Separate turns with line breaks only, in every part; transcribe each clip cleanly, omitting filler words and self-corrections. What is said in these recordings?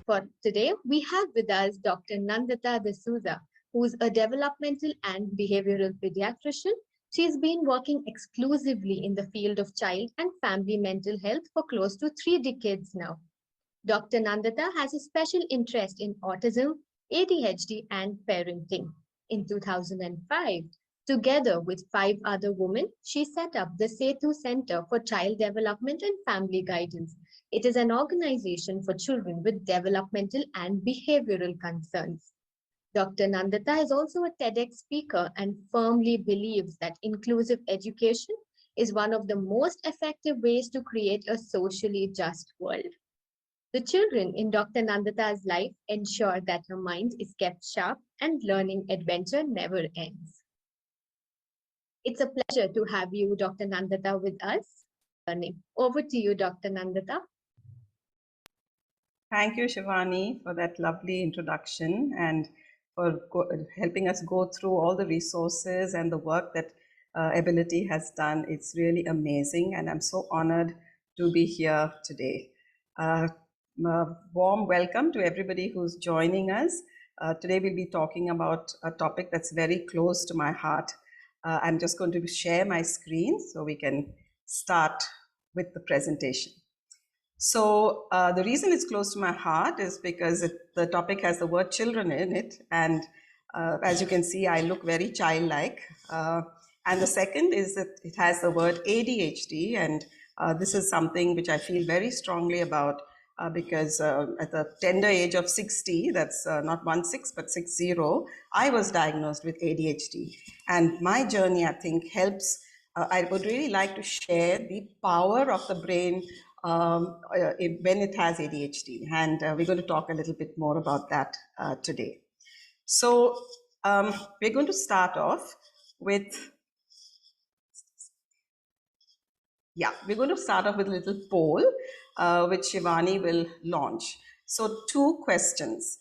For today, we have with us Dr. Nandita de Souza, who is a developmental and behavioral pediatrician. She's been working exclusively in the field of child and family mental health for close to 3 decades now. Dr. Nandita has a special interest in autism, ADHD, and parenting. In 2005, together with 5 other women, she set up the Setu Center for Child Development and Family Guidance. It is an organization for children with developmental and behavioral concerns. Dr. Nandita is also a TEDx speaker and firmly believes that inclusive education is one of the most effective ways to create a socially just world. The children in Dr. Nandita's life ensure that her mind is kept sharp and learning adventure never ends. It's a pleasure to have you, Dr. Nandita, with us. Over to you, Dr. Nandita.
Thank you, Shivani, for that lovely introduction and for helping us go through all the resources and the work that Ability has done. It's really amazing, and I'm so honored to be here today. A warm welcome to everybody who's joining us. Today we'll be talking about a topic that's very close to my heart. I'm just going to share my screen so we can start with the presentation. So the reason it's close to my heart is because the topic has the word children in it, and as you can see, I look very childlike. And the second is that it has the word ADHD, and this is something which I feel very strongly about because at the tender age of 60, that's not 16 but 60, I was diagnosed with ADHD, and my journey, I think, helps. I would really like to share the power of the brain when it has ADHD, and we're going to talk a little bit more about that today. So we're going to start off with, we're going to start off with a little poll, which Shivani will launch. So 2 questions.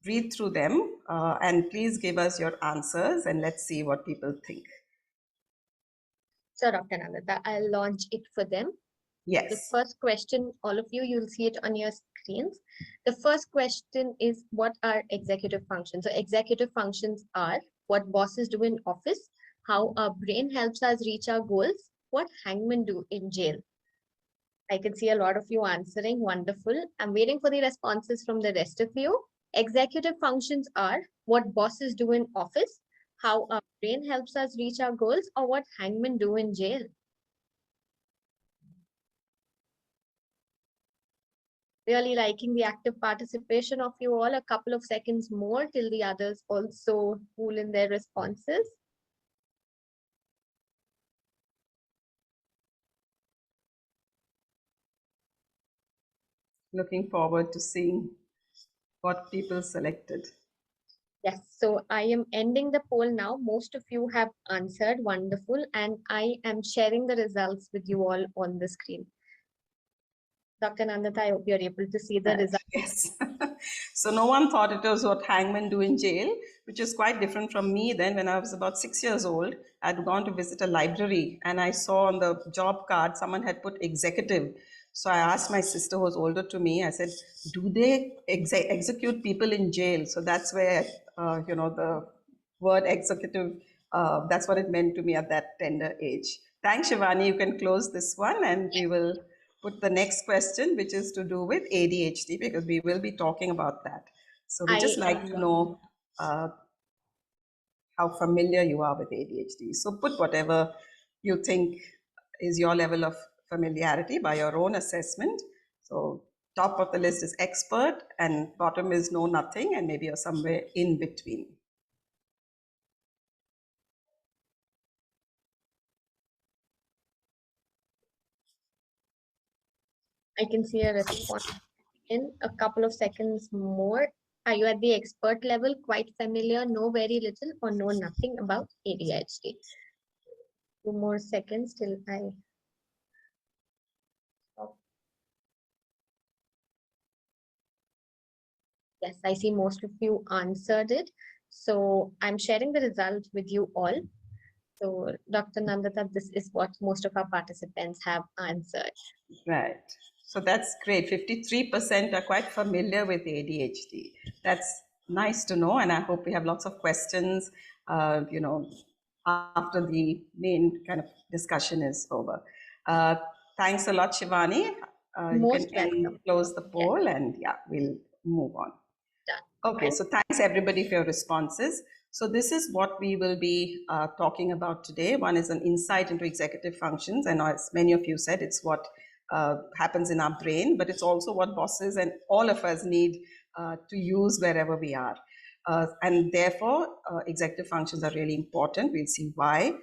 Read through them and please give us your answers, and let's see what people think.
So, Dr. Nandita, I'll launch it for them.
Yes.
The first question, all of you, you'll see it on your screens. The first question is, what are executive functions? So executive functions are what bosses do in office, how our brain helps us reach our goals, what hangmen do in jail. I can see a lot of you answering. Wonderful. I'm waiting for the responses from the rest of you. Executive functions are what bosses do in office, how our brain helps us reach our goals, or what hangmen do in jail. Really liking the active participation of you all. A couple of seconds more till the others also pool in their responses.
Looking forward to seeing what people selected.
Yes, so I am ending the poll now. Most of you have answered. Wonderful. And I am sharing the results with you all on the screen. Dr. Nandita, I hope you're able to see the results.
Yes. So no one thought it was what hangmen do in jail, which is quite different from me then. When I was about 6 years old, I'd gone to visit a library and I saw on the job card someone had put executive. So I asked my sister who was older to me, I said, do they execute people in jail? So that's where, the word executive, that's what it meant to me at that tender age. Thanks, Shivani. You can close this one and we will put the next question, which is to do with ADHD, because we will be talking about that. So we just like to know how familiar you are with ADHD. So put whatever you think is your level of familiarity by your own assessment. So top of the list is expert and bottom is know nothing, and maybe you're somewhere in between.
I can see a response in a couple of seconds more. Are you at the expert level, quite familiar, know very little, or know nothing about ADHD? 2 more seconds till I stop. Yes, I see most of you answered it. So I'm sharing the results with you all. So Dr. Nandita, this is what most of our participants have answered.
Right. So that's great. 53% are quite familiar with ADHD. That's nice to know, and I hope we have lots of questions, after the main kind of discussion is over. Uh, Thanks a lot, Shivani. You
Most
can
welcome.
close the
Yes,
poll, and yeah, we'll move on.
done.
Okay,
And
so thanks everybody for your responses. So this is what we will be talking about today. One is an insight into executive functions, and as many of you said, it's what happens in our brain, but it's also what bosses and all of us need to use wherever we are. And therefore, executive functions are really important. We'll see why.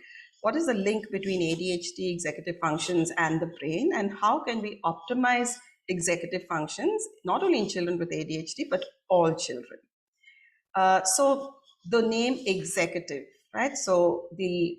What is the link between ADHD, executive functions, and the brain, and how can we optimize executive functions, not only in children with ADHD, but all children? So the name executive, right? So the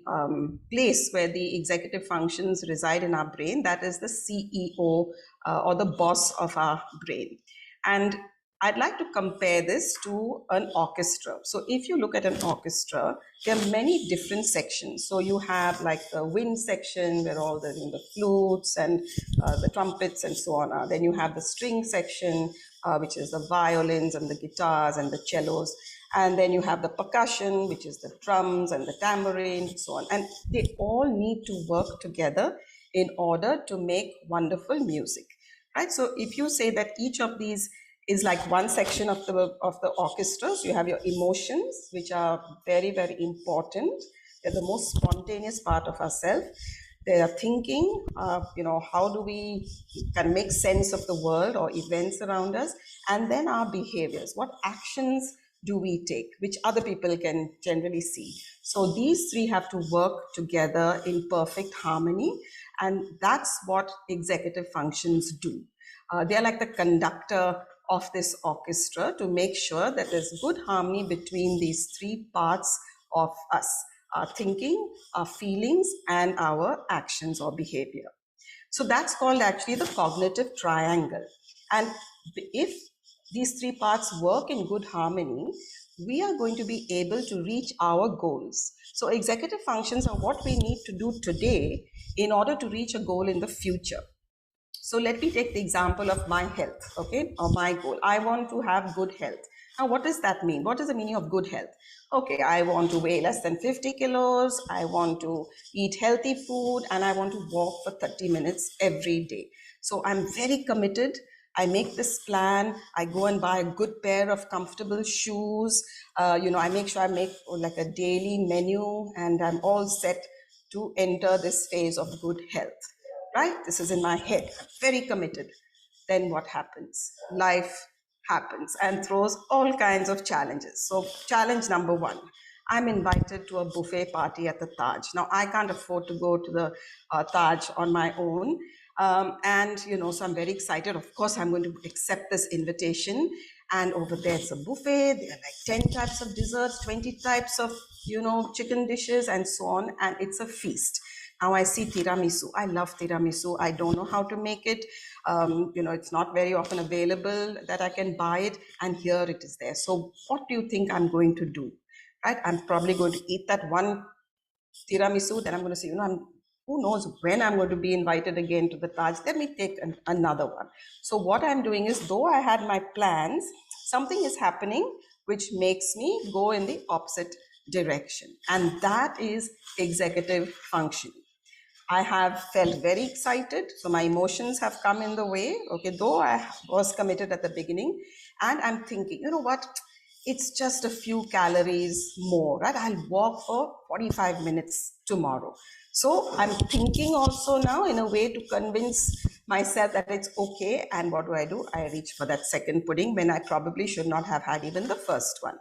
place where the executive functions reside in our brain, that is the CEO or the boss of our brain. And I'd like to compare this to an orchestra. So if you look at an orchestra, there are many different sections. So you have like the wind section where all the flutes and the trumpets and so on are. Then you have the string section, which is the violins and the guitars and the cellos. And then you have the percussion, which is the drums and the tambourine and so on. And they all need to work together in order to make wonderful music, right? So if you say that each of these is like one section of the orchestra, so you have your emotions, which are very, very important. They're the most spontaneous part of ourselves. They are thinking, how do we can make sense of the world or events around us, and then our behaviors. What actions do we take, which other people can generally see? So these three have to work together in perfect harmony, and that's what executive functions do. They're like the conductor of this orchestra to make sure that there's good harmony between these three parts of us: our thinking, our feelings, and our actions or behavior. So that's called actually the cognitive triangle. And if these three parts work in good harmony, we are going to be able to reach our goals. So executive functions are what we need to do today in order to reach a goal in the future. So let me take the example of my health, okay, or my goal. I want to have good health. Now, what does that mean? What is the meaning of good health? Okay, I want to weigh less than 50 kilos, I want to eat healthy food, and I want to walk for 30 minutes every day. So I'm very committed. I make this plan. I go and buy a good pair of comfortable shoes. I make sure I make like a daily menu, and I'm all set to enter this phase of good health, right? This is in my head. I'm very committed. Then what happens? Life happens and throws all kinds of challenges. So, challenge number one: I'm invited to a buffet party at the Taj. Now, I can't afford to go to the Taj on my own. So I'm very excited. Of course, I'm going to accept this invitation. And over there, it's a buffet. There are like 10 types of desserts, 20 types of, chicken dishes, and so on. And it's a feast. Now I see tiramisu. I love tiramisu. I don't know how to make it. It's not very often available that I can buy it. And here it is there. So what do you think I'm going to do? Right? I'm probably going to eat that one tiramisu. Then I'm going to say, who knows when I'm going to be invited again to the Taj. Let me take another one. So what I'm doing is, though I had my plans, something is happening which makes me go in the opposite direction. And that is executive function. I have felt very excited. So my emotions have come in the way. Okay, though I was committed at the beginning, and I'm thinking, you know what? It's just a few calories more, right? I'll walk for 45 minutes tomorrow. So I'm thinking also now in a way to convince myself that it's okay. And what do? I reach for that second pudding when I probably should not have had even the first one.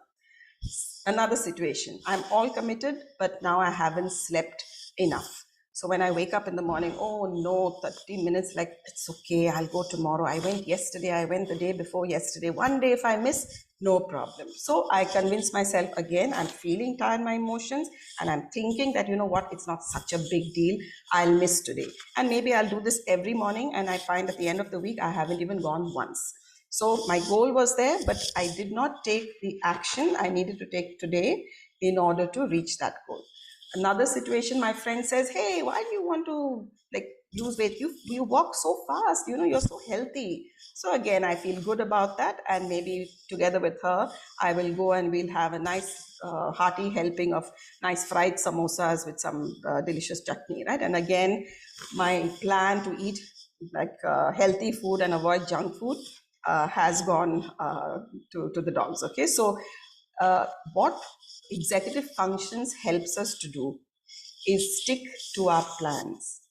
Another situation, I'm all committed, but now I haven't slept enough. So when I wake up in the morning, oh no, 30 minutes, like, it's okay, I'll go tomorrow. I went yesterday, I went the day before yesterday. One day if I miss, no problem. So I convince myself again, I'm feeling tired, my emotions, and I'm thinking that, you know what, it's not such a big deal. I'll miss today. And maybe I'll do this every morning, and I find at the end of the week, I haven't even gone once. So my goal was there, but I did not take the action I needed to take today in order to reach that goal. Another situation, my friend says, hey, why do you want to like lose weight? You walk so fast, you're so healthy. So again, I feel good about that, and maybe together with her, I will go and we'll have a nice hearty helping of nice fried samosas with some delicious chutney, right? And again, my plan to eat like healthy food and avoid junk food has gone to the dogs. Okay, so what executive functions helps us to do is stick to our plans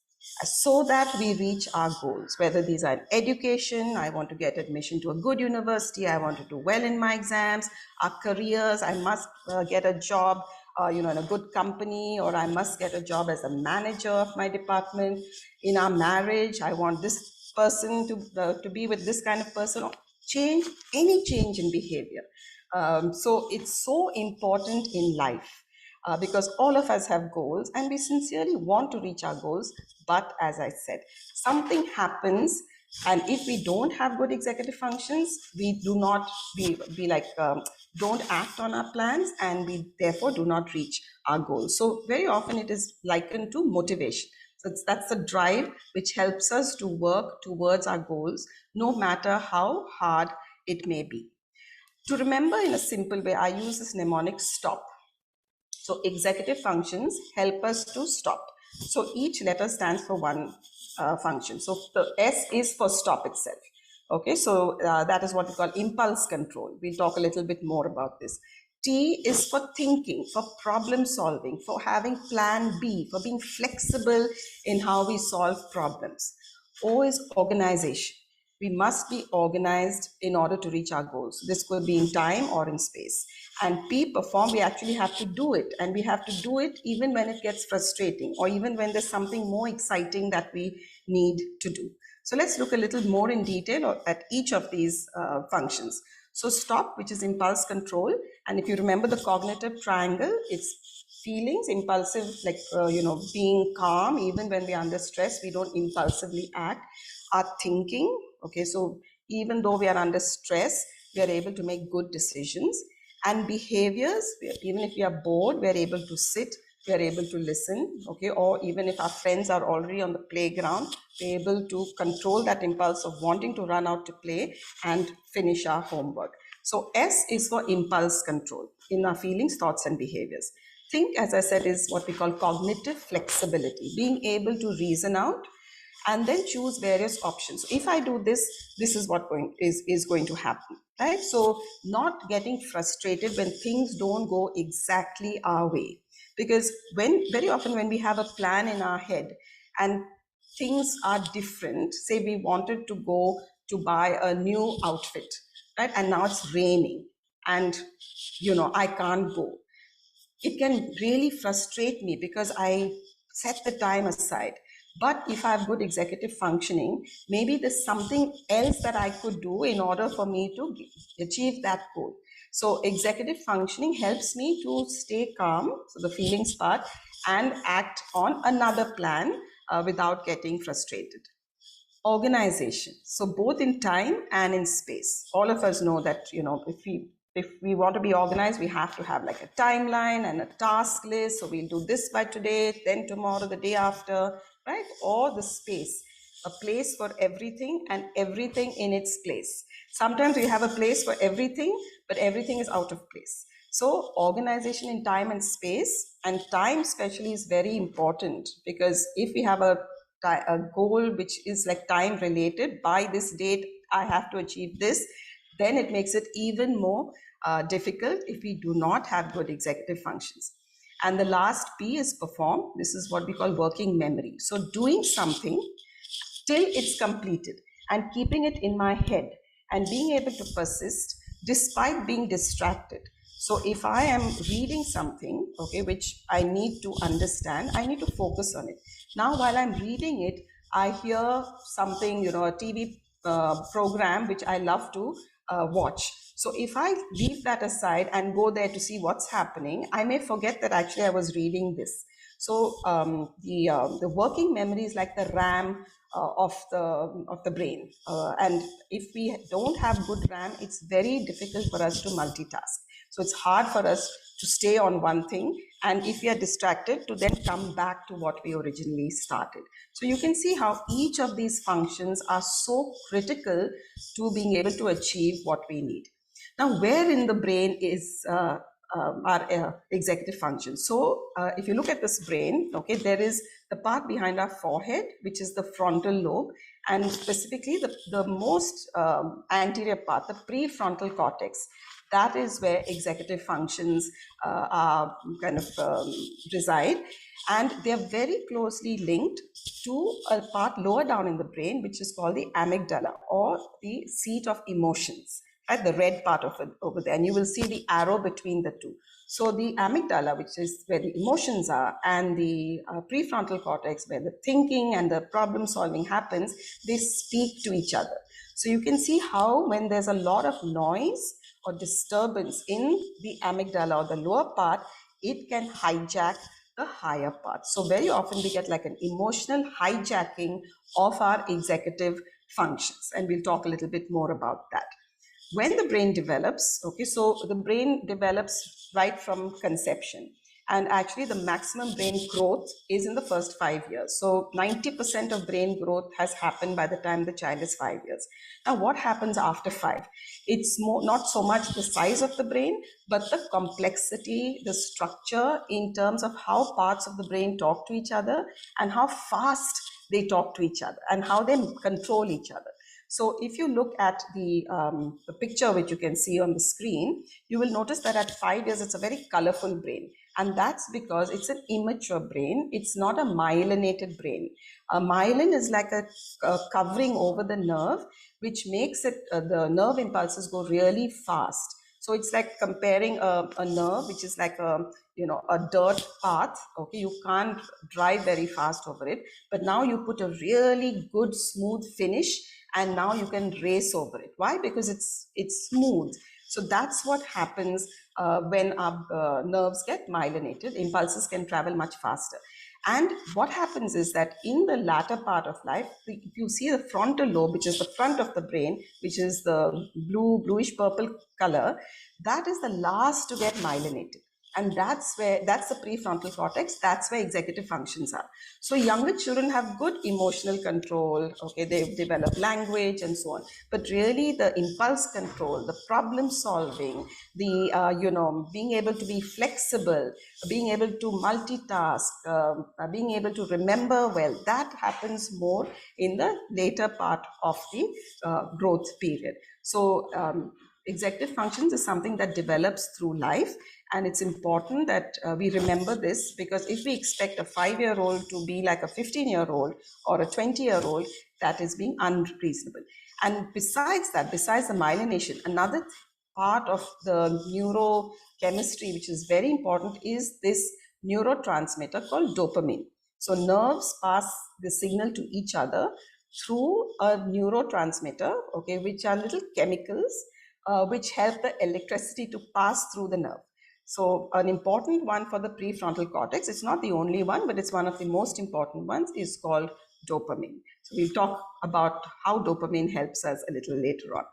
so that we reach our goals, whether these are in education, I want to get admission to a good university, I want to do well in my exams, our careers, I must get a job in a good company, or I must get a job as a manager of my department. In our marriage, I want this person to be with this kind of person, or any change in behavior. So it's so important in life because all of us have goals and we sincerely want to reach our goals. But as I said, something happens, and if we don't have good executive functions, we do not be like don't act on our plans, and we therefore do not reach our goals. So very often it is likened to motivation. So that's the drive which helps us to work towards our goals, no matter how hard it may be. To remember in a simple way, I use this mnemonic STOP. So executive functions help us to stop. So each letter stands for one function. So the S is for stop itself. Okay, so that is what we call impulse control. We'll talk a little bit more about this. T is for thinking, for problem solving, for having plan B, for being flexible in how we solve problems. O is organization. We must be organized in order to reach our goals. This could be in time or in space. And P, perform, we actually have to do it. And we have to do it even when it gets frustrating, or even when there's something more exciting that we need to do. So let's look a little more in detail at each of these functions. So stop, which is impulse control. And if you remember the cognitive triangle, it's feelings, impulsive, like, being calm. Even when we're under stress, we don't impulsively act. Our thinking, okay, so even though we are under stress, we are able to make good decisions. And behaviors, even if we are bored, we are able to sit, we are able to listen, okay, or even if our friends are already on the playground, we're able to control that impulse of wanting to run out to play and finish our homework. So S is for impulse control in our feelings, thoughts, and behaviors. Think, as I said, is what we call cognitive flexibility, being able to reason out and then choose various options. So if I do this, this is what is going to happen, right? So not getting frustrated when things don't go exactly our way, because very often when we have a plan in our head and things are different, say we wanted to go to buy a new outfit, right? And now it's raining and I can't go. It can really frustrate me because I set the time aside. But if I have good executive functioning, maybe there's something else that I could do in order for me to achieve that goal. So executive functioning helps me to stay calm, so the feelings part, and act on another plan without getting frustrated. Organization, so both in time and in space. All of us know that if we want to be organized, we have to have like a timeline and a task list. So we'll do this by today, then tomorrow, the day after, right? Or the space, a place for everything and everything in its place. Sometimes we have a place for everything, but everything is out of place. So organization in time and space, and time especially is very important, because if we have a goal which is like time related, by this date I have to achieve this, then it makes it even more difficult if we do not have good executive functions. And the last P is perform. This is what we call working memory. So doing something till it's completed and keeping it in my head and being able to persist despite being distracted. So if I am reading something, okay, which I need to understand, I need to focus on it. Now, while I'm reading it, I hear something, a TV program which I love to watch. So if I leave that aside and go there to see what's happening, I may forget that actually I was reading this. So the working memory is like the RAM of the brain, and if we don't have good RAM, it's very difficult for us to multitask. So it's hard for us to stay on one thing, and if we are distracted, to then come back to what we originally started. So you can see how each of these functions are so critical to being able to achieve what we need. Now, where in the brain is our executive function? So if you look at this brain, okay, there is the part behind our forehead, which is the frontal lobe, and specifically the most anterior part, the prefrontal cortex. That is where executive functions are kind of reside, and they are very closely linked to a part lower down in the brain, which is called the amygdala, or the seat of emotions, right? The red part of it over there, and you will see the arrow between the two. So the amygdala, which is where the emotions are, and the prefrontal cortex, where the thinking and the problem solving happens, they speak to each other. So you can see how when there's a lot of noise or disturbance in the amygdala or the lower part, it can hijack the higher part. So very often we get like an emotional hijacking of our executive functions, and we'll talk a little bit more about that. When the brain develops, okay, so the brain develops right from conception, and actually the maximum brain growth is in the first 5 years. So 90% of brain growth has happened by the time the child is 5 years. Now what happens after 5? It's more, not so much the size of the brain, but the complexity, the structure in terms of how parts of the brain talk to each other, and how fast they talk to each other, and how they control each other. So if you look at the picture which you can see on the screen, you will notice that at 5 years, it's a very colorful brain. And that's because it's an immature brain. It's not a myelinated brain. A myelin is like a covering over the nerve, which makes it, the nerve impulses go really fast. So it's like comparing a nerve, which is like a dirt path. Okay, you can't drive very fast over it, but now you put a really good smooth finish, and now you can race over it. Why? Because it's smooth. So that's what happens when our nerves get myelinated. Impulses can travel much faster. And what happens is that in the latter part of life, if you see the frontal lobe, which is the front of the brain, which is the bluish purple color, that is the last to get myelinated. And that's the prefrontal cortex. That's where executive functions are. So younger children have good emotional control. Okay, they develop language and so on. But really, the impulse control, the problem solving, the being able to be flexible, being able to multitask, being able to remember well, that happens more in the later part of the growth period. So executive functions is something that develops through life, and it's important that we remember this, because if we expect a 5-year-old to be like a 15-year-old or a 20-year-old, that is being unreasonable. And besides that, besides the myelination, another part of the neurochemistry which is very important is this neurotransmitter called dopamine. So nerves pass the signal to each other through a neurotransmitter, okay, which are little chemicals which help the electricity to pass through the nerve. So an important one for the prefrontal cortex, it's not the only one, but it's one of the most important ones, is called dopamine. So we'll talk about how dopamine helps us a little later on.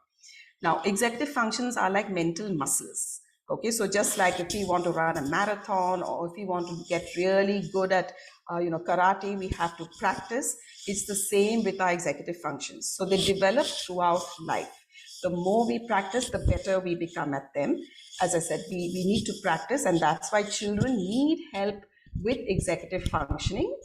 Now, executive functions are like mental muscles. Okay, so just like if we want to run a marathon, or if we want to get really good at karate, we have to practice. It's the same with our executive functions. So they develop throughout life. The more we practice, the better we become at them. As I said, we need to practice, and that's why children need help with executive functioning,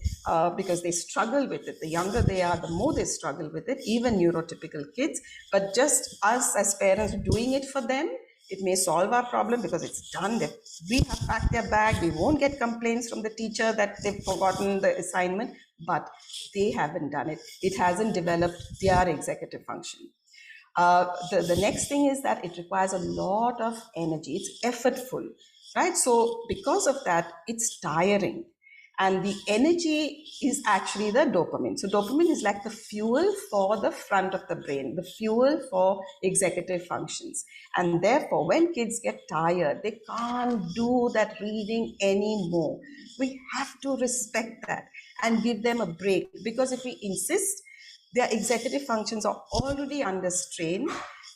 because they struggle with it. The younger they are, the more they struggle with it, even neurotypical kids. But just us as parents doing it for them, it may solve our problem because it's done. We have packed their bag. We won't get complaints from the teacher that they've forgotten the assignment, but they haven't done it. It hasn't developed their executive function. The next thing is that it requires a lot of energy. It's effortful, right? So because of that, it's tiring. And the energy is actually the dopamine. So dopamine is like the fuel for the front of the brain, the fuel for executive functions. And therefore, when kids get tired, they can't do that reading anymore. We have to respect that and give them a break, because if we insist, their executive functions are already under strain.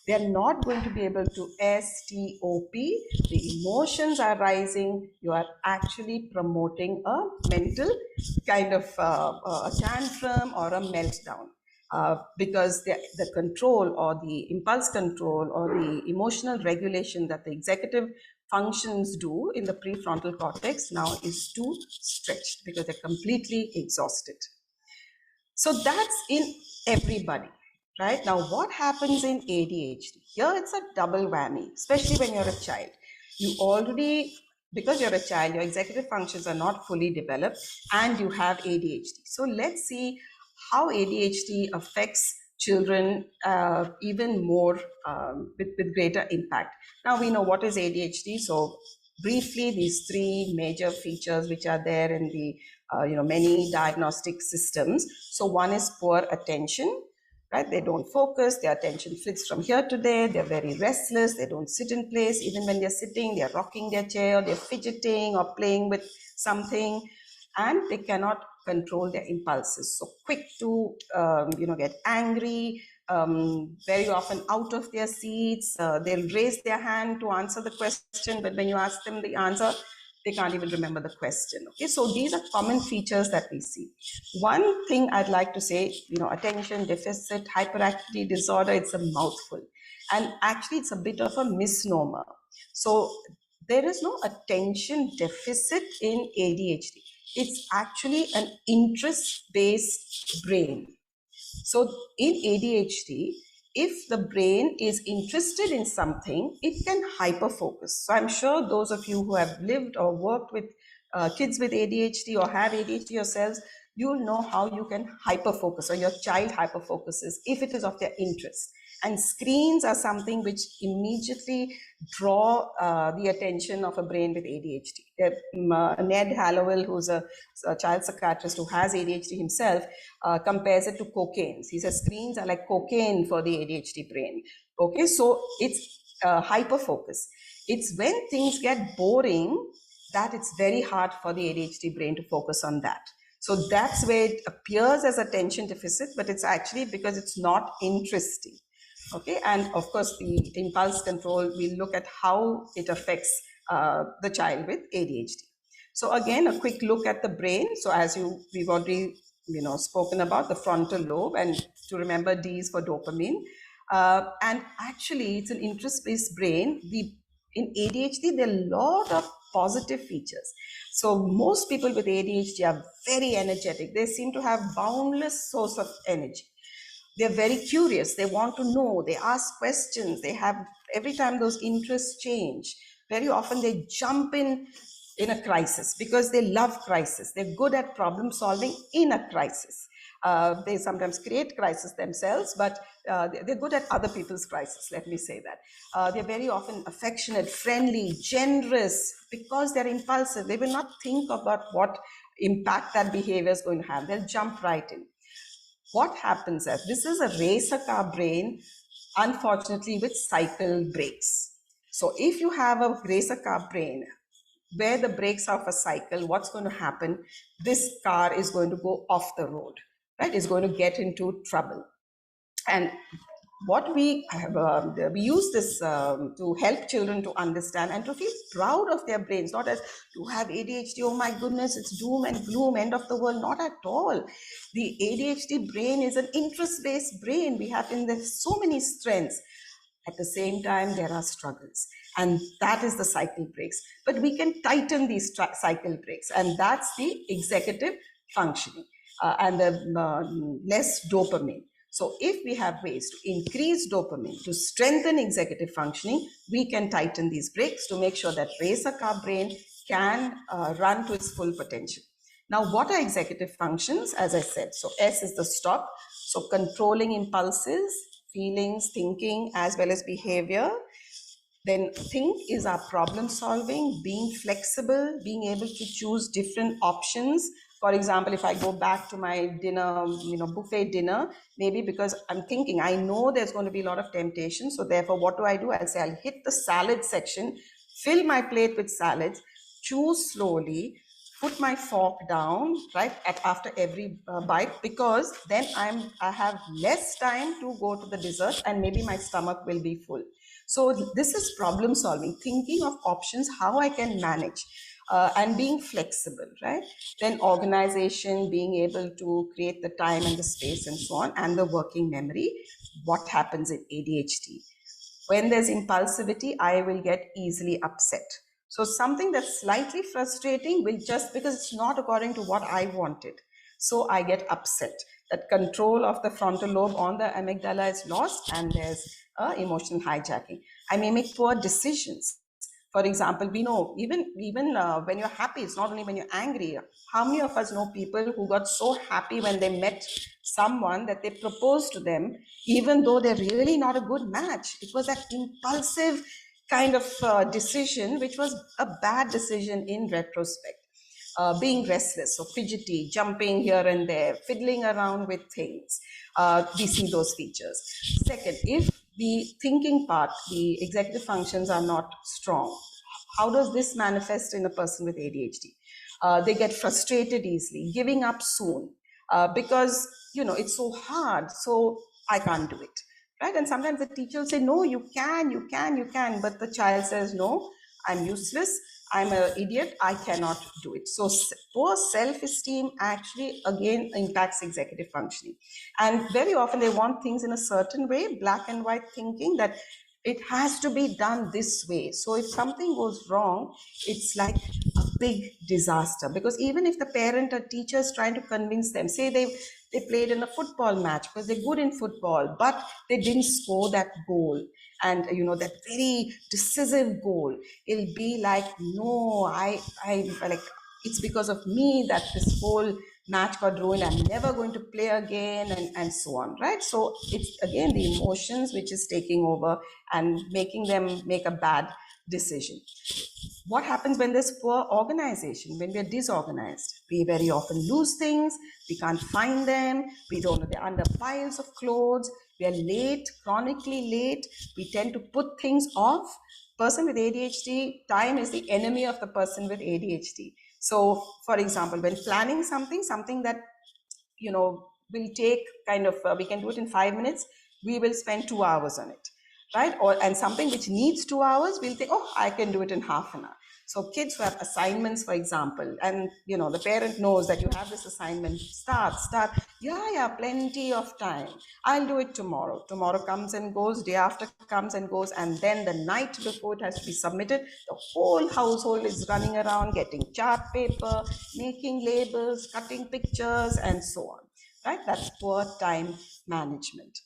They're not going to be able to STOP. The emotions are rising. You are actually promoting a mental kind of a tantrum or a meltdown. Because the control or the impulse control or the emotional regulation that the executive functions do in the prefrontal cortex now is too stretched because they're completely exhausted. So that's in everybody, right? Now, what happens in ADHD? Here it's a double whammy, especially when you're a child. You already, because you're a child, your executive functions are not fully developed and you have ADHD. So let's see how ADHD affects children even more with greater impact. Now we know what is ADHD. So briefly, these three major features which are there in the many diagnostic systems. So one is poor attention, right? They don't focus, their attention flits from here to there, they're very restless, they don't sit in place. Even when they're sitting, they're rocking their chair, they're fidgeting or playing with something, and they cannot control their impulses. So quick to get angry, very often out of their seats. They'll raise their hand to answer the question, but when you ask them the answer, they can't even remember the question. Okay, so these are common features that we see. One thing I'd like to say, attention deficit hyperactivity disorder, it's a mouthful. And actually, it's a bit of a misnomer. So there is no attention deficit in ADHD. It's actually an interest-based brain. So in ADHD, if the brain is interested in something, it can hyperfocus. So I'm sure those of you who have lived or worked with kids with ADHD or have ADHD yourselves, you'll know how you can hyperfocus or your child hyperfocuses if it is of their interest. And screens are something which immediately draw the attention of a brain with ADHD. Ned Hallowell, who's a child psychiatrist who has ADHD himself, compares it to cocaine. He says screens are like cocaine for the ADHD brain. Okay, so it's hyperfocus. It's when things get boring that it's very hard for the ADHD brain to focus on that. So that's where it appears as attention deficit, but it's actually because it's not interesting. Okay, and of course the impulse control, we'll look at how it affects the child with ADHD. So again, a quick look at the brain. So as we've already spoken about the frontal lobe, and to remember, D is for dopamine. And actually, it's an interest-based brain. In ADHD, there are a lot of positive features. So most people with ADHD are very energetic. They seem to have boundless source of energy. They're very curious. They want to know. They ask questions. They have, every time those interests change, very often they jump in a crisis because they love crisis. They're good at problem solving in a crisis. They sometimes create crisis themselves, but they're good at other people's crisis, let me say that. They're very often affectionate, friendly, generous, because they're impulsive. They will not think about what impact that behavior is going to have. They'll jump right in. What happens is, this is a racer car brain, unfortunately, with cycle brakes. So if you have a racer car brain where the brakes are of a cycle, what's going to happen? This car is going to go off the road, right? It's going to get into trouble. And what we use this to help children to understand and to feel proud of their brains, not as you have ADHD, oh my goodness, it's doom and gloom, end of the world, not at all. The ADHD brain is an interest-based brain. We have so many strengths. At the same time, there are struggles, and that is the cycle brakes. But we can tighten these cycle brakes, and that's the executive functioning and the less dopamine. So if we have ways to increase dopamine, to strengthen executive functioning, we can tighten these brakes to make sure that racer car brain can run to its full potential. Now, what are executive functions? As I said, so S is the stop. So controlling impulses, feelings, thinking, as well as behavior. Then think is our problem solving, being flexible, being able to choose different options. For example, if I go back to my dinner, buffet dinner, maybe because I'm thinking, I know there's going to be a lot of temptation. So therefore, what do? I'll say, I'll hit the salad section, fill my plate with salads, choose slowly, put my fork down right after every bite, because then I have less time to go to the dessert and maybe my stomach will be full. So this is problem solving, thinking of options, how I can manage, and being flexible, right? Then organization, being able to create the time and the space and so on, and the working memory. What happens in ADHD? When there's impulsivity, I will get easily upset. So something that's slightly frustrating will, just because it's not according to what I wanted, so I get upset. That control of the frontal lobe on the amygdala is lost, and there's emotional hijacking. I may make poor decisions. For example, we know even when you're happy, it's not only when you're angry. How many of us know people who got so happy when they met someone that they proposed to them, even though they're really not a good match? It was that impulsive kind of decision, which was a bad decision in retrospect. Being restless, so fidgety, jumping here and there, fiddling around with things. We see those features. Second, if the thinking part, the executive functions are not strong, how does this manifest in a person with ADHD? They get frustrated easily, giving up soon, because it's so hard, so I can't do it, right? And sometimes the teacher will say, no, you can, but the child says, no, I'm useless, I'm an idiot, I cannot do it. So poor self-esteem actually again impacts executive functioning. And very often they want things in a certain way, black and white thinking, that it has to be done this way. So if something goes wrong, it's like a big disaster, because even if the parent or teacher is trying to convince them, say they played in a football match because they're good in football, but they didn't score that goal, and that very decisive goal, it'll be like, no, I like, it's because of me that this whole match got ruined, I'm never going to play again, and so on, right? So it's again the emotions which is taking over and making them make a bad decision. What happens when there's poor organization? When we're disorganized, we very often lose things, we can't find them, we don't know, they're under piles of clothes, we are late, chronically late, we tend to put things off. Person with ADHD, time is the enemy of the person with ADHD. So for example, when planning something that will take kind of, we can do it in 5 minutes, we will spend 2 hours on it, right? And something which needs 2 hours, we'll think, oh, I can do it in half an hour. So kids who have assignments, for example, and the parent knows that you have this assignment, start, yeah, plenty of time, I'll do it tomorrow. Tomorrow comes and goes, day after comes and goes, and then the night before it has to be submitted, the whole household is running around getting chart paper, making labels, cutting pictures, and so on, right? That's poor time management.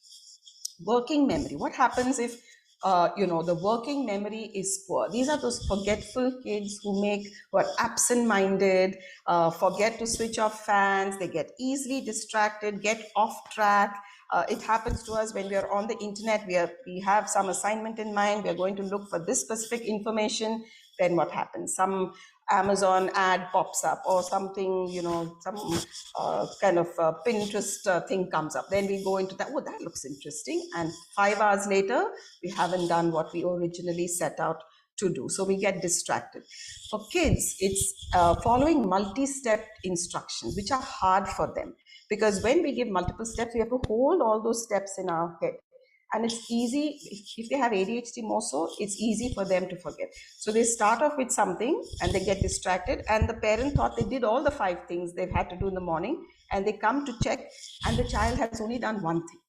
Working memory. What happens if the working memory is poor? These are those forgetful kids who are absent-minded, forget to switch off fans, they get easily distracted, get off track. It happens to us when we are on the internet, we have some assignment in mind, we are going to look for this specific information. Then what happens? Some Amazon ad pops up, or something, some kind of Pinterest thing comes up. Then we go into that, oh, that looks interesting. And 5 hours later, we haven't done what we originally set out to do. So we get distracted. For kids, it's following multi-step instructions, which are hard for them. Because when we give multiple steps, we have to hold all those steps in our head. And it's easy, if they have ADHD more so, it's easy for them to forget. So they start off with something and they get distracted, and the parent thought they did all the 5 things they've had to do in the morning, and they come to check and the child has only done 1 thing,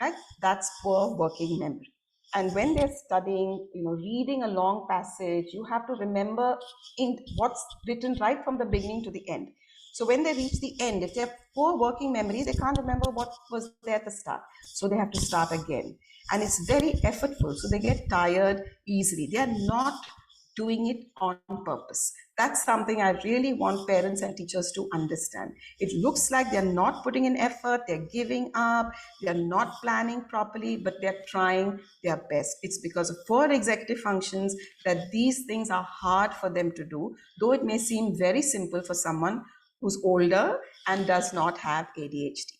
right? That's poor working memory. And when they're studying, reading a long passage, you have to remember what's written right from the beginning to the end. So when they reach the end, if they have poor working memory, they can't remember what was there at the start. So they have to start again. And it's very effortful. So they get tired easily. They are not doing it on purpose. That's something I really want parents and teachers to understand. It looks like they're not putting in effort, they're giving up, they're not planning properly, but they're trying their best. It's because of poor executive functions that these things are hard for them to do, though it may seem very simple for someone who's older and does not have ADHD.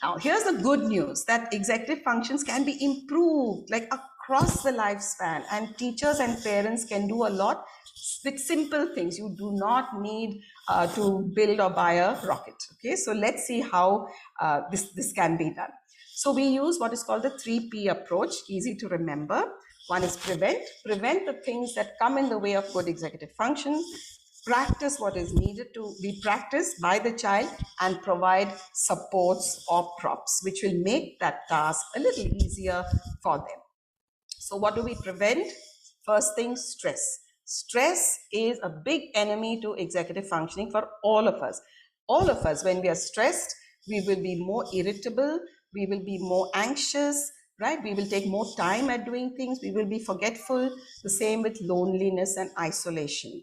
Now, here's the good news, that executive functions can be improved like across the lifespan, and teachers and parents can do a lot with simple things. You do not need to build or buy a rocket. Okay, so let's see how this can be done. So we use what is called the 3P approach, easy to remember. One is prevent the things that come in the way of good executive function, practice what is needed to be practiced by the child, and provide supports or props, which will make that task a little easier for them. So what do we prevent? First thing, stress. Stress is a big enemy to executive functioning for all of us. All of us, when we are stressed, we will be more irritable, we will be more anxious, right? We will take more time at doing things, we will be forgetful. The same with loneliness and isolation.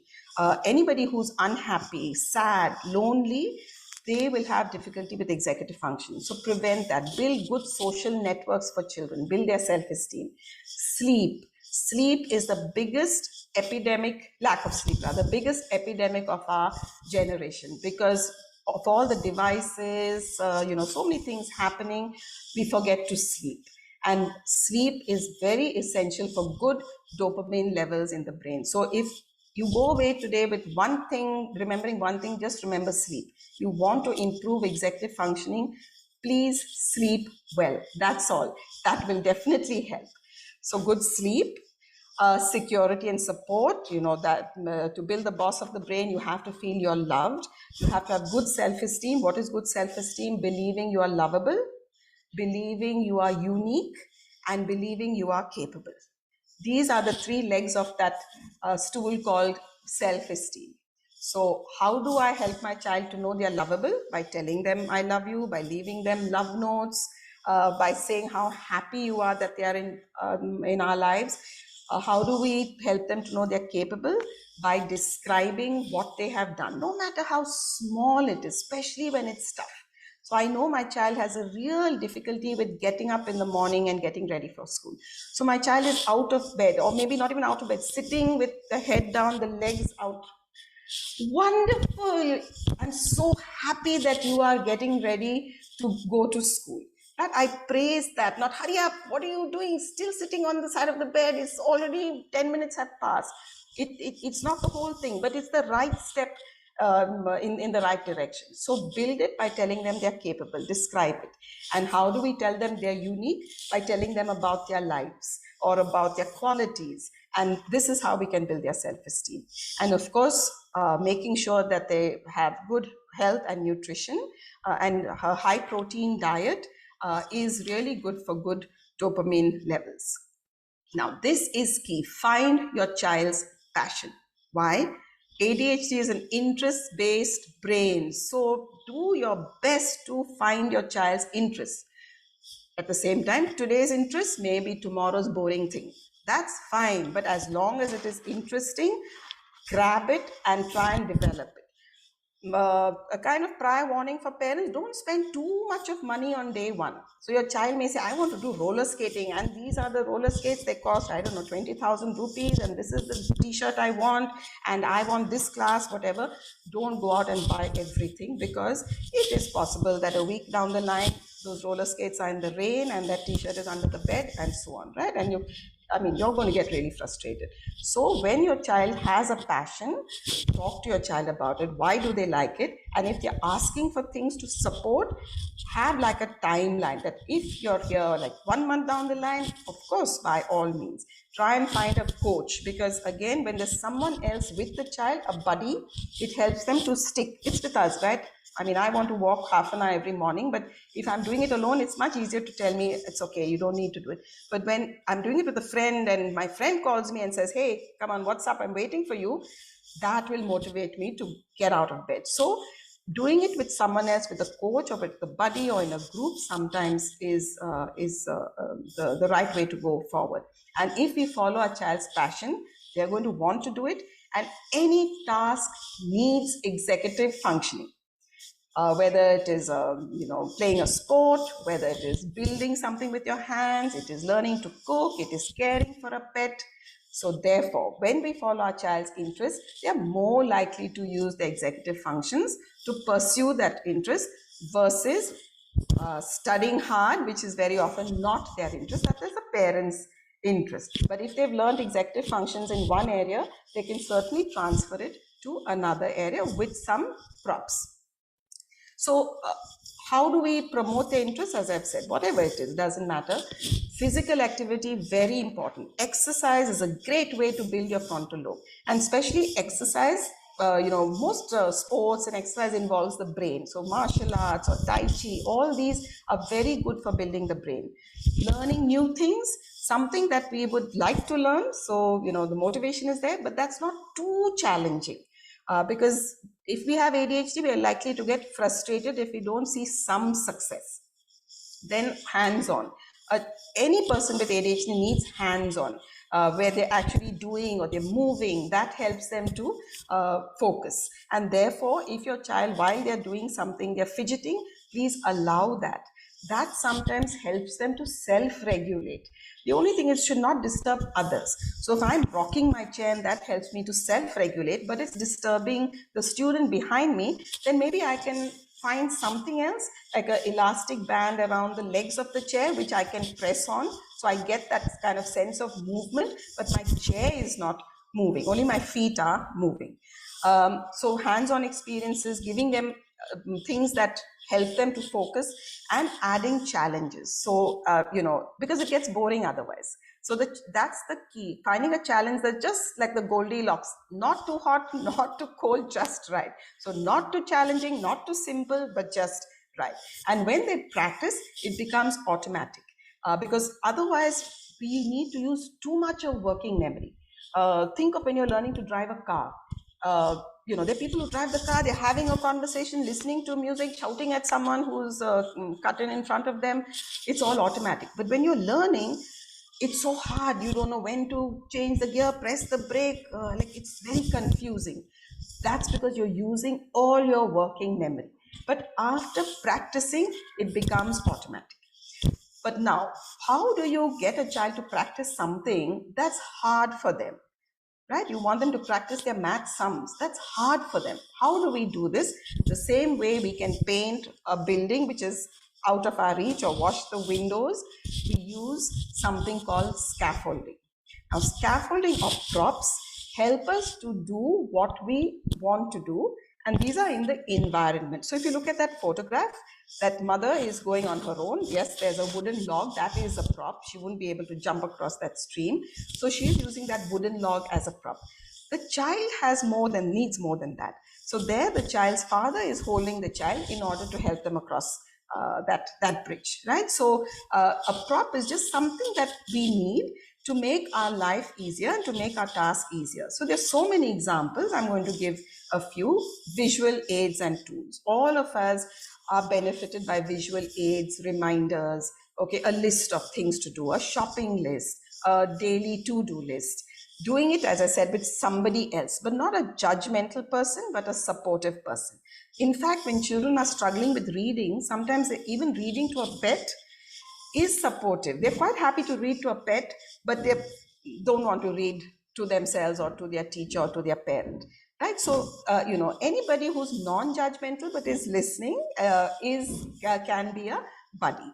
Anybody who's unhappy, sad, lonely, they will have difficulty with executive function. So prevent that. Build good social networks for children. Build their self-esteem. Sleep. Sleep is the biggest epidemic, lack of sleep, the biggest epidemic of our generation, because of all the devices, so many things happening, we forget to sleep. And sleep is very essential for good dopamine levels in the brain. So if you go away today with one thing, remembering one thing, just remember sleep. You want to improve executive functioning, please sleep well. That's all. That will definitely help. So good sleep, security and support, that to build the boss of the brain, you have to feel you're loved. You have to have good self-esteem. What is good self-esteem? Believing you are lovable, believing you are unique, and believing you are capable. These are the three legs of that stool called self-esteem. So how do I help my child to know they are lovable? By telling them I love you, by leaving them love notes, by saying how happy you are that they are in our lives. How do we help them to know they're capable? By describing what they have done, no matter how small it is, especially when it's tough. So I know my child has a real difficulty with getting up in the morning and getting ready for school. So my child is out of bed, or maybe not even out of bed, sitting with the head down, the legs out. Wonderful. I'm so happy that you are getting ready to go to school. Right? I praise that. Not hurry up. What are you doing? Still sitting on the side of the bed. It's already 10 minutes have passed. It's not the whole thing, but it's the right step in the right direction. So build it by telling them they're capable, describe it. And how do we tell them they're unique? By telling them about their lives or about their qualities. And this is how we can build their self-esteem. And of course, making sure that they have good health and nutrition, and a high protein diet is really good for good dopamine levels. Now, this is key. Find your child's passion. Why? ADHD is an interest-based brain. So do your best to find your child's interest. At the same time, today's interest may be tomorrow's boring thing. That's fine, but as long as it is interesting, grab it and try and develop it. A kind of prior warning for parents: don't spend too much of money on day one. So your child may say, I want to do roller skating, and these are the roller skates, they cost, 20,000 rupees, and this is the t-shirt I want, and I want this class, whatever. Don't go out and buy everything, because it is possible that a week down the line, those roller skates are in the rain and that t-shirt is under the bed, and so on, right? And you're going to get really frustrated. So when your child has a passion, talk to your child about it. Why do they like it? And if they're asking for things to support, have like a timeline that if you're here like 1 month down the line, of course, by all means, try and find a coach, because again, when there's someone else with the child, a buddy, it helps them to stick. It's with us, right? I want to walk half an hour every morning, but if I'm doing it alone, it's much easier to tell me, it's okay, you don't need to do it. But when I'm doing it with a friend and my friend calls me and says, hey, come on, what's up? I'm waiting for you. That will motivate me to get out of bed. So doing it with someone else, with a coach or with a buddy or in a group, sometimes is the right way to go forward. And if we follow our child's passion, they're going to want to do it. And any task needs executive functioning. Whether it is playing a sport, whether it is building something with your hands, it is learning to cook, it is caring for a pet. So therefore, when we follow our child's interest, they are more likely to use the executive functions to pursue that interest versus studying hard, which is very often not their interest. That is the parents' interest. But if they've learned executive functions in one area, they can certainly transfer it to another area with some props. So how do we promote their interest? As I've said, whatever it is, doesn't matter. Physical activity, very important. Exercise is a great way to build your frontal lobe, and especially exercise. Most sports and exercise involves the brain. So martial arts or Tai Chi, all these are very good for building the brain. Learning new things, something that we would like to learn. So, the motivation is there, but that's not too challenging. Because if we have ADHD, we are likely to get frustrated if we don't see some success. Then hands-on. Any person with ADHD needs hands-on, where they're actually doing or they're moving. That helps them to focus. And therefore, if your child, while they're doing something, they're fidgeting, please allow that. That sometimes helps them to self-regulate. The only thing is, should not disturb others. So if I'm rocking my chair and that helps me to self-regulate, but it's disturbing the student behind me, then maybe I can find something else, like an elastic band around the legs of the chair, which I can press on. So I get that kind of sense of movement, but my chair is not moving. Only my feet are moving. So hands-on experiences, giving them things that help them to focus, and adding challenges. So, because it gets boring otherwise. So that's the key, finding a challenge that's just like the Goldilocks, not too hot, not too cold, just right. So not too challenging, not too simple, but just right. And when they practice, it becomes automatic, because otherwise we need to use too much of working memory. Think of when you're learning to drive a car. There are people who drive the car, they're having a conversation, listening to music, shouting at someone who's cutting in front of them. It's all automatic. But when you're learning, it's so hard. You don't know when to change the gear, press the brake. It's very confusing. That's because you're using all your working memory. But after practicing, it becomes automatic. But now, how do you get a child to practice something that's hard for them? Right? You want them to practice their math sums. That's hard for them. How do we do this? The same way we can paint a building which is out of our reach or wash the windows, we use something called scaffolding. Now, scaffolding or props help us to do what we want to do, and these are in the environment. So if you look at that photograph, that mother is going on her own. Yes, there's a wooden log. That is a prop. She wouldn't be able to jump across that stream. So she's using that wooden log as a prop. The child needs more than that. So there, the child's father is holding the child in order to help them across that bridge, right? So a prop is just something that we need to make our life easier and to make our task easier. So there's so many examples. I'm going to give a few visual aids and tools. All of us are benefited by visual aids, reminders, okay, a list of things to do, a shopping list, a daily to-do list. Doing it, as I said, with somebody else, but not a judgmental person, but a supportive person. In fact, when children are struggling with reading, sometimes even reading to a pet is supportive. They're quite happy to read to a pet, but they don't want to read to themselves or to their teacher or to their parent. Right? So, anybody who's non-judgmental but is listening can be a buddy.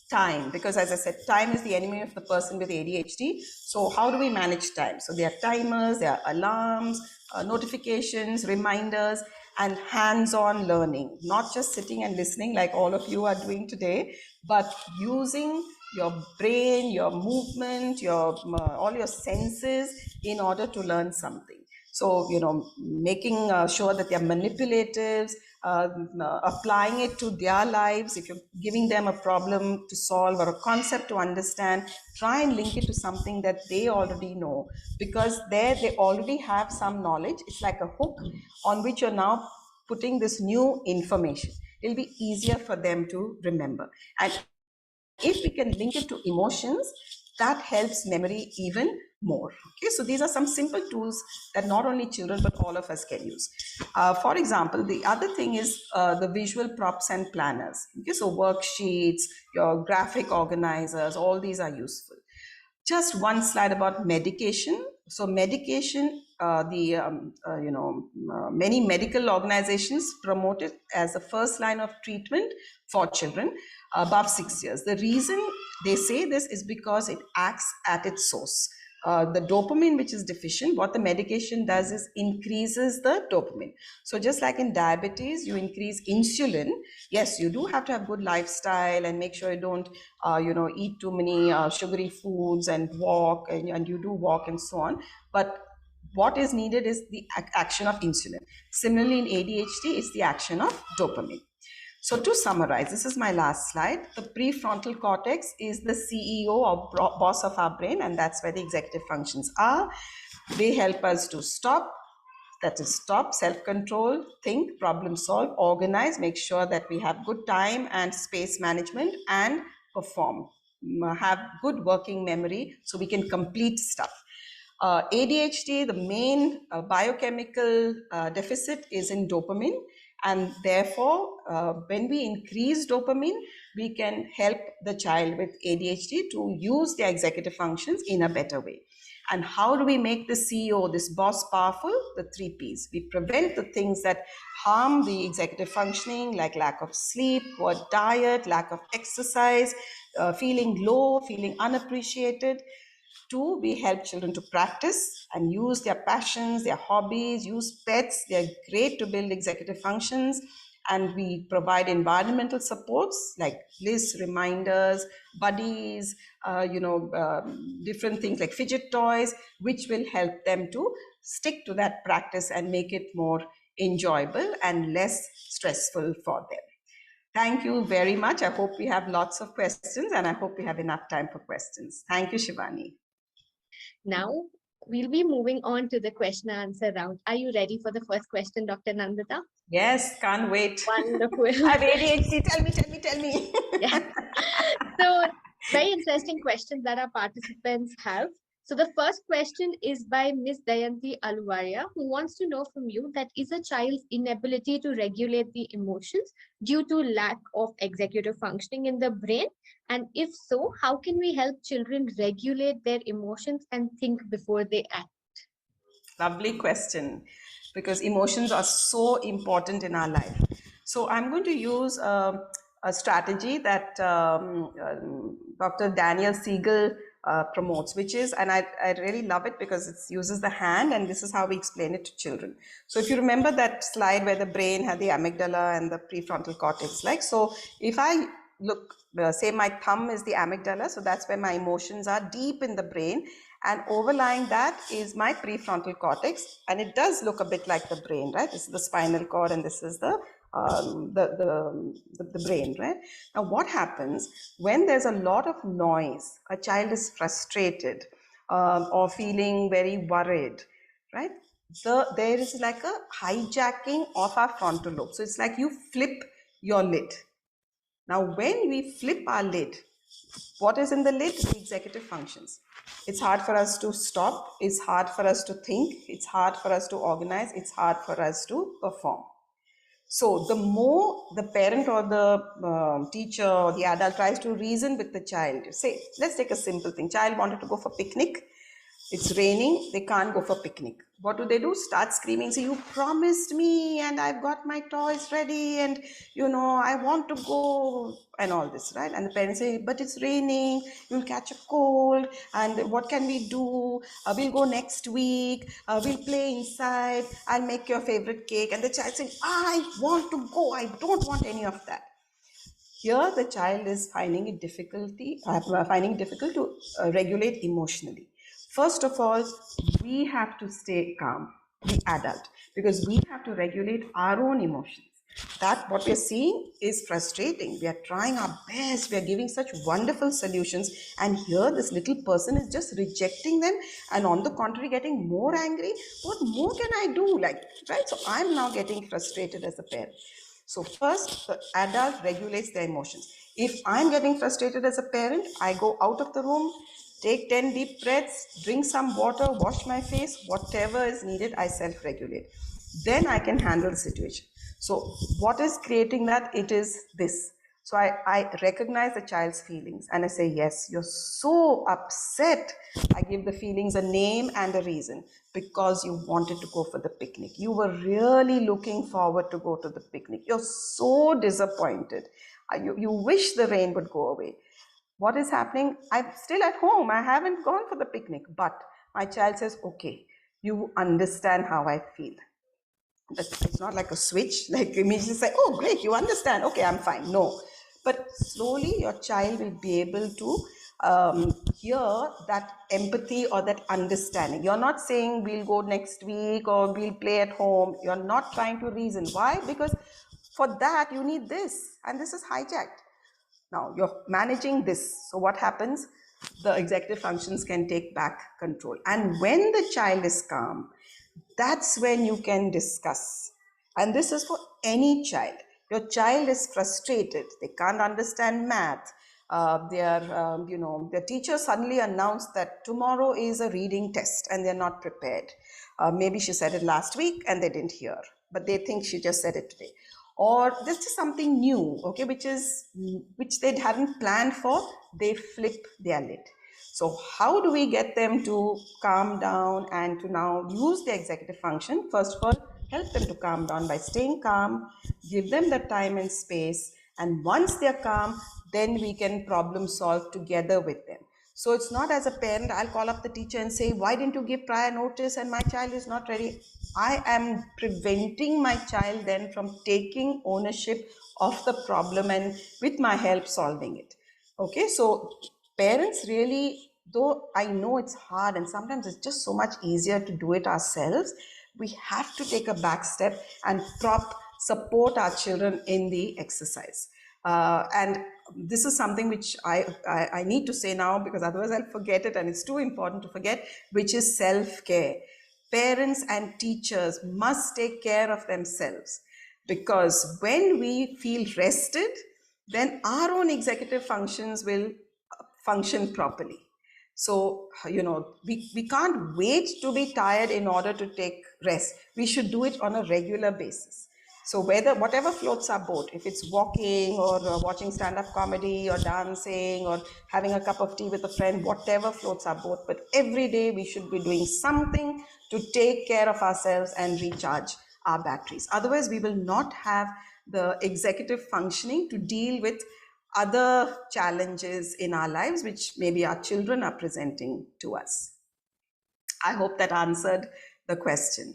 Time, because as I said, time is the enemy of the person with ADHD. So how do we manage time? So there are timers, there are alarms, notifications, reminders, and hands-on learning. Not just sitting and listening like all of you are doing today, but using your brain, your movement, all your senses in order to learn something. So, making sure that they're manipulatives, applying it to their lives. If you're giving them a problem to solve or a concept to understand, try and link it to something that they already know, because there they already have some knowledge. It's like a hook on which you're now putting this new information. It'll be easier for them to remember. And if we can link it to emotions, that helps memory even more. Okay, so these are some simple tools that not only children but all of us can use. For example, the other thing is the visual props and planners. Okay, so worksheets, your graphic organizers, all these are useful. Just one slide about medication. So medication, many medical organizations promote it as the first line of treatment for children above 6 years. The reason they say this is because it acts at its source. The dopamine which is deficient, what the medication does is increases the dopamine. So just like in diabetes, you increase insulin. Yes, you do have to have good lifestyle and make sure you don't, eat too many sugary foods and walk, and you do walk and so on. But what is needed is the action of insulin. Similarly, in ADHD, it's the action of dopamine. So to summarize, this is my last slide. The prefrontal cortex is the CEO or boss of our brain, and that's where the executive functions are. They help us to stop, that is stop, self-control, think, problem solve, organize, make sure that we have good time and space management, and perform, have good working memory so we can complete stuff. ADHD, the main biochemical deficit is in dopamine, and therefore when we increase dopamine, we can help the child with ADHD to use their executive functions in a better way. And how do we make the CEO, this boss, powerful? The 3 Ps. We prevent the things that harm the executive functioning, like lack of sleep, poor diet, lack of exercise, feeling low, feeling unappreciated. 2, we help children to practice and use their passions, their hobbies, use pets. They're great to build executive functions. And we provide environmental supports like lists, reminders, buddies, different things like fidget toys, which will help them to stick to that practice and make it more enjoyable and less stressful for them. Thank you very much. I hope we have lots of questions, and I hope we have enough time for questions. Thank you, Shivani.
Now, we'll be moving on to the question and answer round. Are you ready for the first question, Dr. Nandita?
Yes, can't wait.
Wonderful.
I have ADHD. Tell me.
Yeah. So, very interesting questions that our participants have. So the first question is by Ms. Dayanti Aluwaria, who wants to know from you that is a child's inability to regulate the emotions due to lack of executive functioning in the brain? And if so, how can we help children regulate their emotions and think before they act?
Lovely question, because emotions are so important in our life. So I'm going to use a strategy that Dr. Daniel Siegel promotes, which is, and I really love it because it uses the hand, and this is how we explain it to children. So if you remember that slide where the brain had the amygdala and the prefrontal cortex, like, so if I look, say my thumb is the amygdala, so that's where my emotions are deep in the brain, and overlying that is my prefrontal cortex, and it does look a bit like the brain, right? This is the spinal cord, and this is the brain, right? Now, what happens when there's a lot of noise? A child is frustrated or feeling very worried, right? There is like a hijacking of our frontal lobe. So it's like you flip your lid. Now, when we flip our lid, what is in the lid? The executive functions. It's hard for us to stop. It's hard for us to think. It's hard for us to organize. It's hard for us to perform. So the more the parent or the teacher or the adult tries to reason with the child, say, let's take a simple thing. Child wanted to go for picnic. It's raining. They can't go for picnic. What do? Start screaming. Say, you promised me and I've got my toys ready and, I want to go and all this, right? And the parents say, but it's raining. You'll catch a cold. And what can we do? We'll go next week. We'll play inside. I'll make your favorite cake. And the child saying, I want to go. I don't want any of that. Here, the child is finding it difficult to regulate emotionally. First of all, we have to stay calm, the adult, because we have to regulate our own emotions. That what we're seeing is frustrating. We are trying our best. We are giving such wonderful solutions. And here this little person is just rejecting them and on the contrary getting more angry. What more can I do? Right? So I'm now getting frustrated as a parent. So first, the adult regulates their emotions. If I'm getting frustrated as a parent, I go out of the room, take 10 deep breaths, drink some water, wash my face, whatever is needed, I self-regulate. Then I can handle the situation. So what is creating that? It is this. So I recognize the child's feelings and I say, yes, you're so upset. I give the feelings a name and a reason, because you wanted to go for the picnic. You were really looking forward to go to the picnic. You're so disappointed. You wish the rain would go away. What is happening? I'm still at home. I haven't gone for the picnic. But my child says, okay, you understand how I feel. It's not like a switch, like immediately say, oh, great, you understand. Okay, I'm fine. No. But slowly your child will be able to hear that empathy or that understanding. You're not saying we'll go next week or we'll play at home. You're not trying to reason. Why? Because for that you need this, and this is hijacked. Now you're managing this. So what happens? The executive functions can take back control. And when the child is calm, that's when you can discuss. And this is for any child. Your child is frustrated. They can't understand math. Their teacher suddenly announced that tomorrow is a reading test and they're not prepared. Maybe she said it last week and they didn't hear, but they think she just said it today. Or this is something new, okay, which they hadn't planned for. They flip their lid. So how do we get them to calm down and to now use the executive function? First of all, help them to calm down by staying calm, give them the time and space, and once they're calm, then we can problem solve together with them. So it's not, as a parent, I'll call up the teacher and say, why didn't you give prior notice and my child is not ready? I am preventing my child then from taking ownership of the problem and with my help solving it. Okay, so parents really, though I know it's hard and sometimes it's just so much easier to do it ourselves, we have to take a back step and support our children in the exercise. And this is something which I need to say now, because otherwise I'll forget it, and it's too important to forget, which is self-care. Parents and teachers must take care of themselves, because when we feel rested, then our own executive functions will function properly. So, we can't wait to be tired in order to take rest. We should do it on a regular basis. So whatever floats our boat, if it's walking or watching stand-up comedy or dancing or having a cup of tea with a friend, whatever floats our boat, but every day we should be doing something to take care of ourselves and recharge our batteries. Otherwise, we will not have the executive functioning to deal with other challenges in our lives, which maybe our children are presenting to us. I hope that answered the question.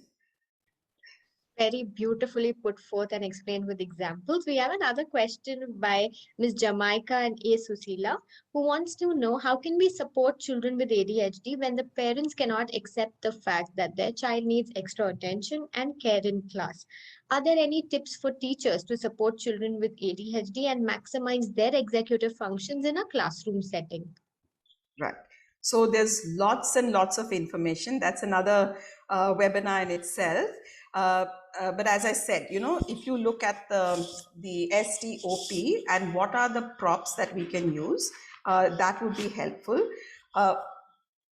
Very beautifully put forth and explained with examples. We have another question by Ms. Jamaica and A. Susila, who wants to know, how can we support children with ADHD when the parents cannot accept the fact that their child needs extra attention and care in class? Are there any tips for teachers to support children with ADHD and maximize their executive functions in a classroom setting?
Right. So there's lots and lots of information. That's another webinar in itself. But as I said, if you look at the STOP and what are the props that we can use, that would be helpful.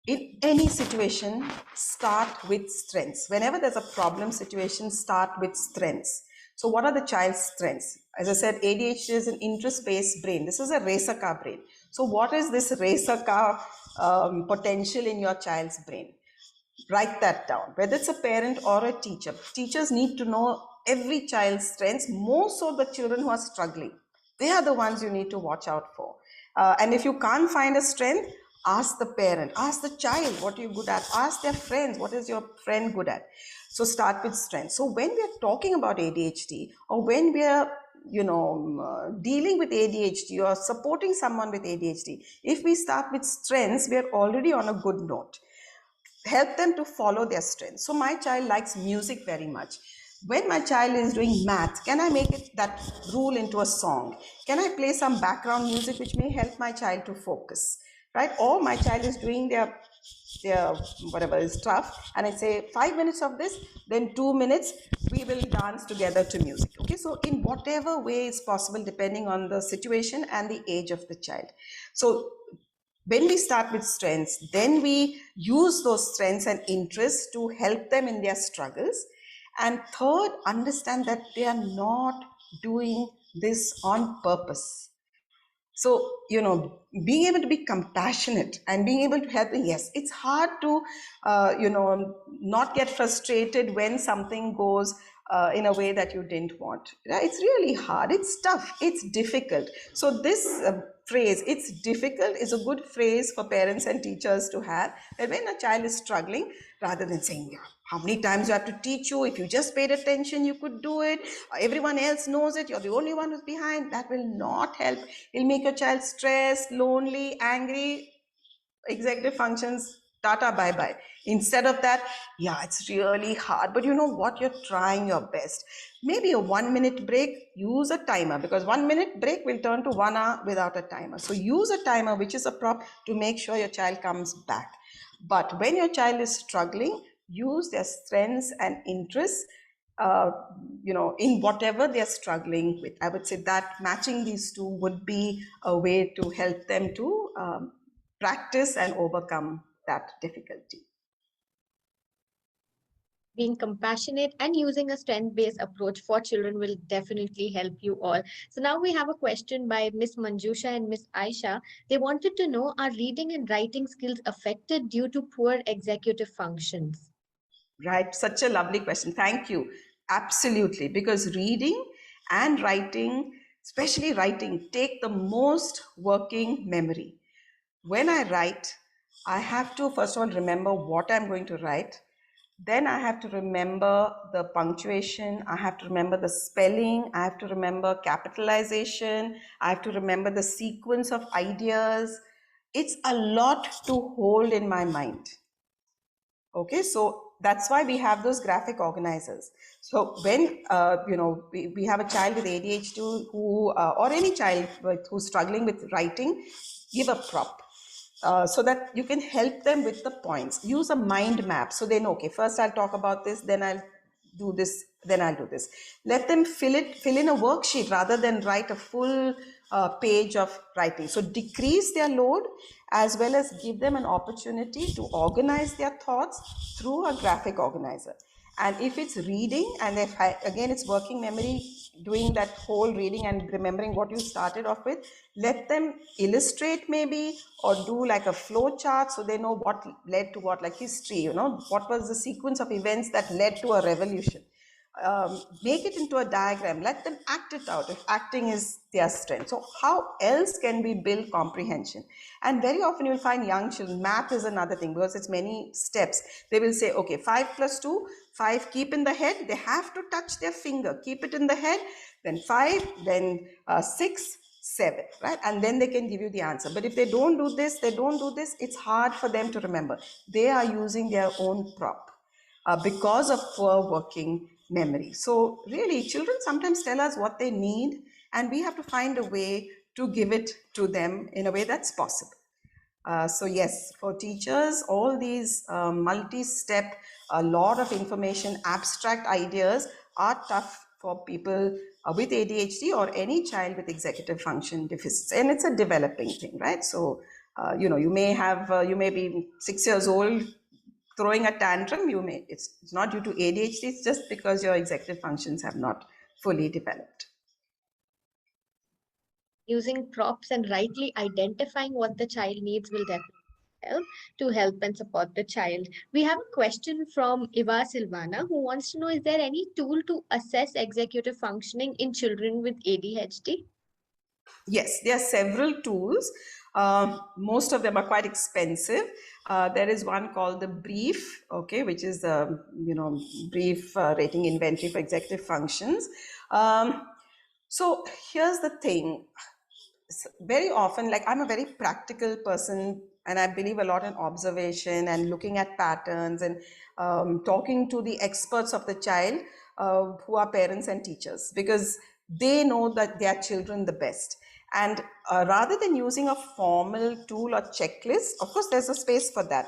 In any situation, start with strengths. Whenever there's a problem situation, start with strengths. So what are the child's strengths? As I said, ADHD is an interest-based brain. This is a racer car brain. So what is this racer car potential in your child's brain? Write that down, whether it's a parent or a teacher. Teachers need to know every child's strengths, more so the children who are struggling. They are the ones you need to watch out for. And if you can't find a strength, ask the parent, ask the child, what are you good at? Ask their friends, what is your friend good at? So start with strength. So when we are talking about ADHD, or when we are dealing with ADHD or supporting someone with ADHD, if we start with strengths, we are already on a good note. Help them to follow their strengths. So my child likes music very much. When my child is doing math, can I make that rule into a song? Can I play some background music which may help my child to focus, right? Or my child is doing their whatever is stuff, and I say 5 minutes of this, then 2 minutes we will dance together to music. Okay, so in whatever way is possible, depending on the situation and the age of the child. So when we start with strengths, then we use those strengths and interests to help them in their struggles. And third, understand that they are not doing this on purpose. So, being able to be compassionate and being able to help, yes, it's hard to, not get frustrated when something goes in a way that you didn't want. It's really hard. It's tough. It's difficult. So this phrase, it's difficult, is a good phrase for parents and teachers to have. And when a child is struggling, rather than saying, yeah, how many times you have to teach you, if you just paid attention, you could do it. Everyone else knows it. You're the only one who's behind. That will not help. It'll make your child stressed, lonely, angry. Executive functions, tata, bye bye. Instead of that, yeah, it's really hard, but you know what, you're trying your best. Maybe a 1 minute break, use a timer, because 1 minute break will turn to 1 hour without a timer. So use a timer, which is a prop, to make sure your child comes back. But when your child is struggling, use their strengths and interests, in whatever they're struggling with. I would say that matching these two would be a way to help them to practice and overcome that difficulty.
Being compassionate and using a strength-based approach for children will definitely help you all. So now we have a question by Miss Manjusha and Miss Aisha. They wanted to know, are reading and writing skills affected due to poor executive functions?
Right, such a lovely question. Thank you. Absolutely, because reading and writing, especially writing, take the most working memory. When I write, I have to first of all remember what I'm going to write. Then I have to remember the punctuation, I have to remember the spelling, I have to remember capitalization, I have to remember the sequence of ideas. It's a lot to hold in my mind. Okay, so that's why we have those graphic organizers. So when we have a child with ADHD who or any child who's struggling with writing, give a prop. So that you can help them with the points. Use a mind map so they know, okay, first I'll talk about this, then I'll do this, then I'll do this. Let them fill in a worksheet rather than write a full page of writing. So decrease their load as well as give them an opportunity to organize their thoughts through a graphic organizer. And if it's reading, and again it's working memory, doing that whole reading and remembering what you started off with, let them illustrate maybe, or do like a flow chart so they know what led to what, like history, what was the sequence of events that led to a revolution. Make it into a diagram, let them act it out if acting is their strength. So how else can we build comprehension? And very often you'll find young children, math is another thing because it's many steps. They will say, okay, 5 plus 2, 5 keep in the head, they have to touch their finger, keep it in the head, then 5, then 6, 7, right? And then they can give you the answer. But if they don't do this, it's hard for them to remember. They are using their own prop because of poor working memory. So really, children sometimes tell us what they need, and we have to find a way to give it to them in a way that's possible. So yes, for teachers, all these multi-step, a lot of information, abstract ideas are tough for people with ADHD or any child with executive function deficits. And it's a developing thing, right? So, you may be 6 years old, throwing a tantrum, it's not due to ADHD, it's just because your executive functions have not fully developed.
Using props and rightly identifying what the child needs will definitely help and support the child. We have a question from Eva Silvana who wants to know, is there any tool to assess executive functioning in children with ADHD?
Yes, there are several tools. Most of them are quite expensive. There is one called the Brief, okay, which is the brief rating inventory for executive functions. So here's the thing. Very often, like, I'm a very practical person and I believe a lot in observation and looking at patterns and talking to the experts of the child who are parents and teachers, because they know that their children the best. And rather than using a formal tool or checklist, of course there's a space for that,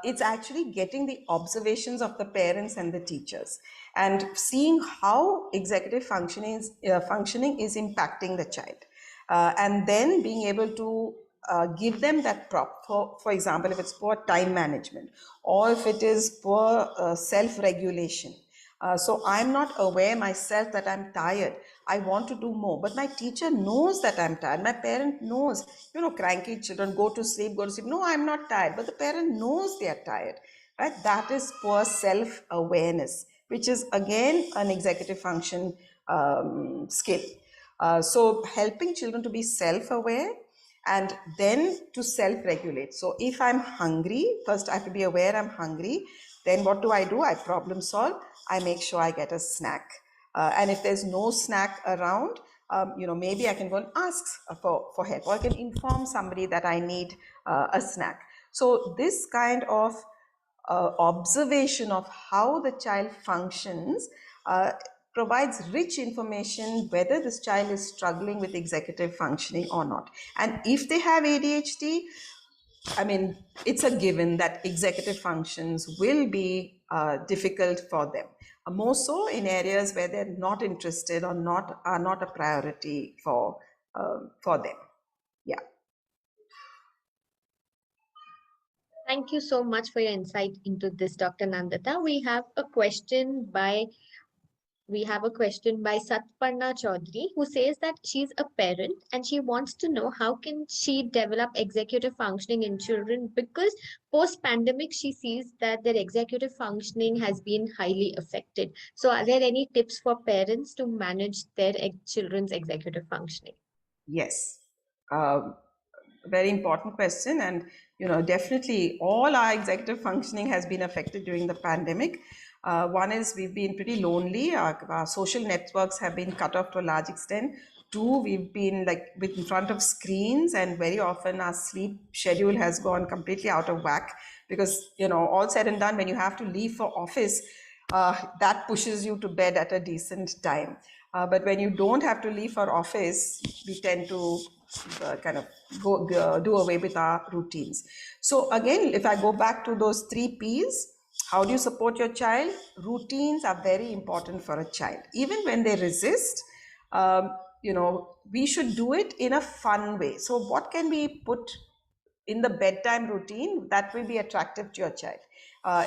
it's actually getting the observations of the parents and the teachers and seeing how executive functioning is impacting the child. And then being able to give them that prop. For example, if it's poor time management or if it is poor self-regulation. So I'm not aware myself that I'm tired. I want to do more, but my teacher knows that I'm tired. My parent knows, cranky children go to sleep. No, I'm not tired, but the parent knows they are tired, right? That is poor self-awareness, which is again an executive function skill. So helping children to be self-aware and then to self-regulate. So if I'm hungry, first I have to be aware I'm hungry. Then what do? I problem solve. I make sure I get a snack. And if there's no snack around, maybe I can go and ask for help, or I can inform somebody that I need a snack. So this kind of observation of how the child functions provides rich information whether this child is struggling with executive functioning or not. And if they have ADHD, I mean, it's a given that executive functions will be difficult for them. More so in areas where they're not interested or are not a priority for them. Yeah.
Thank you so much for your insight into this, Dr. Nandita. We have a question by Satparna Chaudhary, who says that she's a parent and she wants to know how can she develop executive functioning in children, because post-pandemic she sees that their executive functioning has been highly affected. So are there any tips for parents to manage their children's executive functioning?
Yes. Very important question. And, definitely all our executive functioning has been affected during the pandemic. One is we've been pretty lonely. Our social networks have been cut off to a large extent. Two, we've been in front of screens, and very often our sleep schedule has gone completely out of whack because, all said and done, when you have to leave for office, that pushes you to bed at a decent time. But when you don't have to leave for office, we tend to kind of do away with our routines. So again, if I go back to those 3 P's, how do you support your child? Routines are very important for a child. Even when they resist, we should do it in a fun way. So what can we put in the bedtime routine that will be attractive to your child?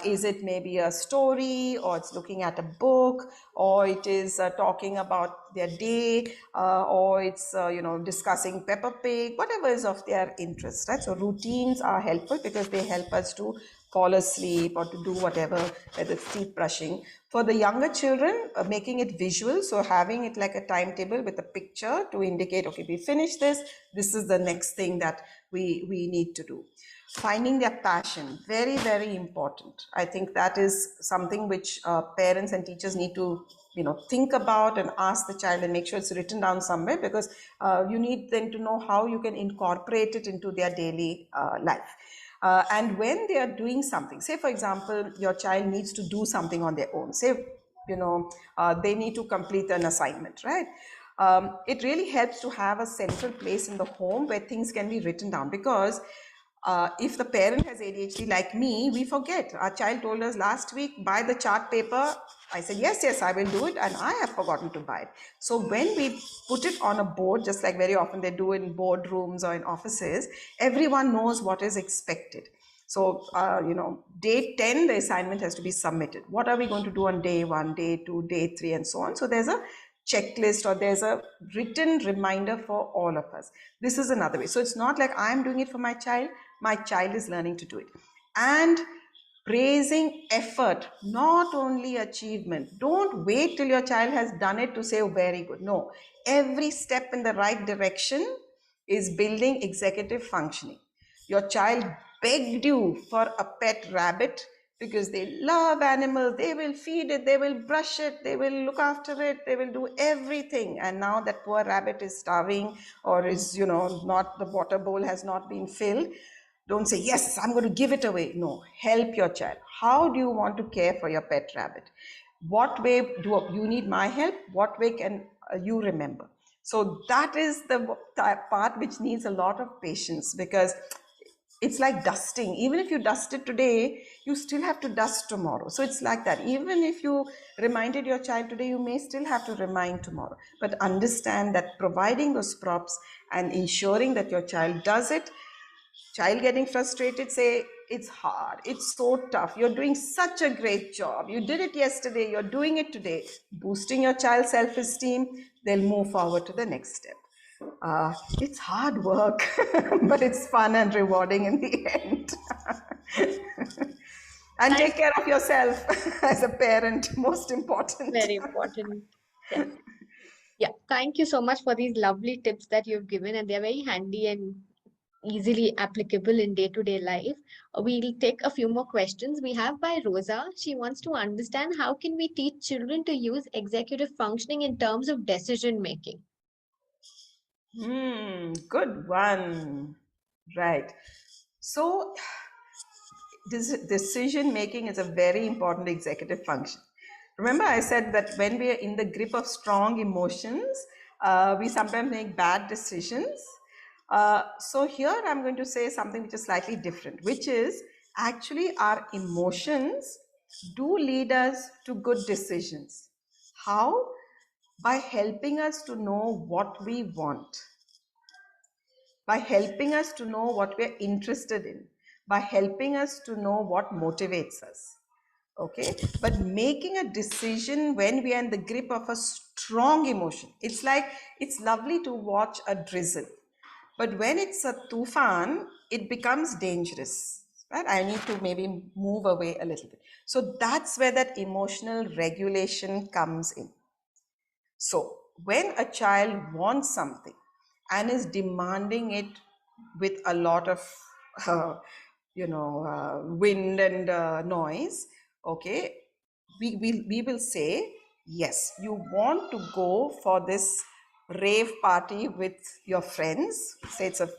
Is it maybe a story, or it's looking at a book, or it is talking about their day, or it's discussing Peppa Pig, whatever is of their interest, right? So routines are helpful because they help us to fall asleep or to do whatever, whether it's teeth brushing. For the younger children, making it visual, so having it like a timetable with a picture to indicate, okay, we finished this is the next thing that we need to do. Finding their passion, very, very important. I think that is something which parents and teachers need to think about and ask the child and make sure it's written down somewhere, because you need them to know how you can incorporate it into their daily life. And when they are doing something, say for example, your child needs to do something on their own, say, they need to complete an assignment, right? It really helps to have a central place in the home where things can be written down, because if the parent has ADHD like me, we forget. Our child told us last week, buy the chart paper. I said, yes, I will do it, and I have forgotten to buy it. So when we put it on a board, just like very often they do in boardrooms or in offices, everyone knows what is expected. So, day 10, the assignment has to be submitted. What are we going to do on day 1, day 2, day 3, and so on? So there's a checklist, or there's a written reminder for all of us. This is another way. So it's not like I'm doing it for my child is learning to do it. And praising effort, not only achievement. Don't wait till your child has done it to say, oh, very good. No, every step in the right direction is building executive functioning. Your child begged you for a pet rabbit because they love animals. They will feed it, they will brush it, they will look after it, they will do everything. And now that poor rabbit is starving, or is, not, the water bowl has not been filled. Don't say, yes, I'm going to give it away. No, help your child. How do you want to care for your pet rabbit? What way do you need my help? What way can you remember? So that is the part which needs a lot of patience, because it's like dusting. Even if you dust it today, you still have to dust tomorrow. So it's like that. Even if you reminded your child today, you may still have to remind tomorrow. But understand that providing those props and ensuring that your child does it, child getting frustrated, say, it's hard, it's so tough, you're doing such a great job, you did it yesterday, you're doing it today, boosting your child's self-esteem, they'll move forward to the next step. It's hard work, but it's fun and rewarding in the end. And take
Thank
care of yourself as a parent, most important.
Very important. Yes. Yeah. Thank you so much for these lovely tips that you've given, and they're very handy and easily applicable in day-to-day life. We'll take a few more questions. We have by Rosa. She wants to understand how can we teach children to use executive functioning in terms of decision making?
Good one. Right. So, decision making is a very important executive function. Remember, I said that when we are in the grip of strong emotions, we sometimes make bad decisions. So, here I'm going to say something which is slightly different, which is actually our emotions do lead us to good decisions. How? By helping us to know what we want, by helping us to know what we're interested in, by helping us to know what motivates us. Okay, but making a decision when we are in the grip of a strong emotion, it's like it's lovely to watch a drizzle, but when it's a tufan, it becomes dangerous, right? I need to maybe move away a little bit. So that's where that emotional regulation comes in. So, when a child wants something and is demanding it with a lot of, uh, wind and noise, okay, we will say, yes, you want to go for this rave party with your friends. Say it's a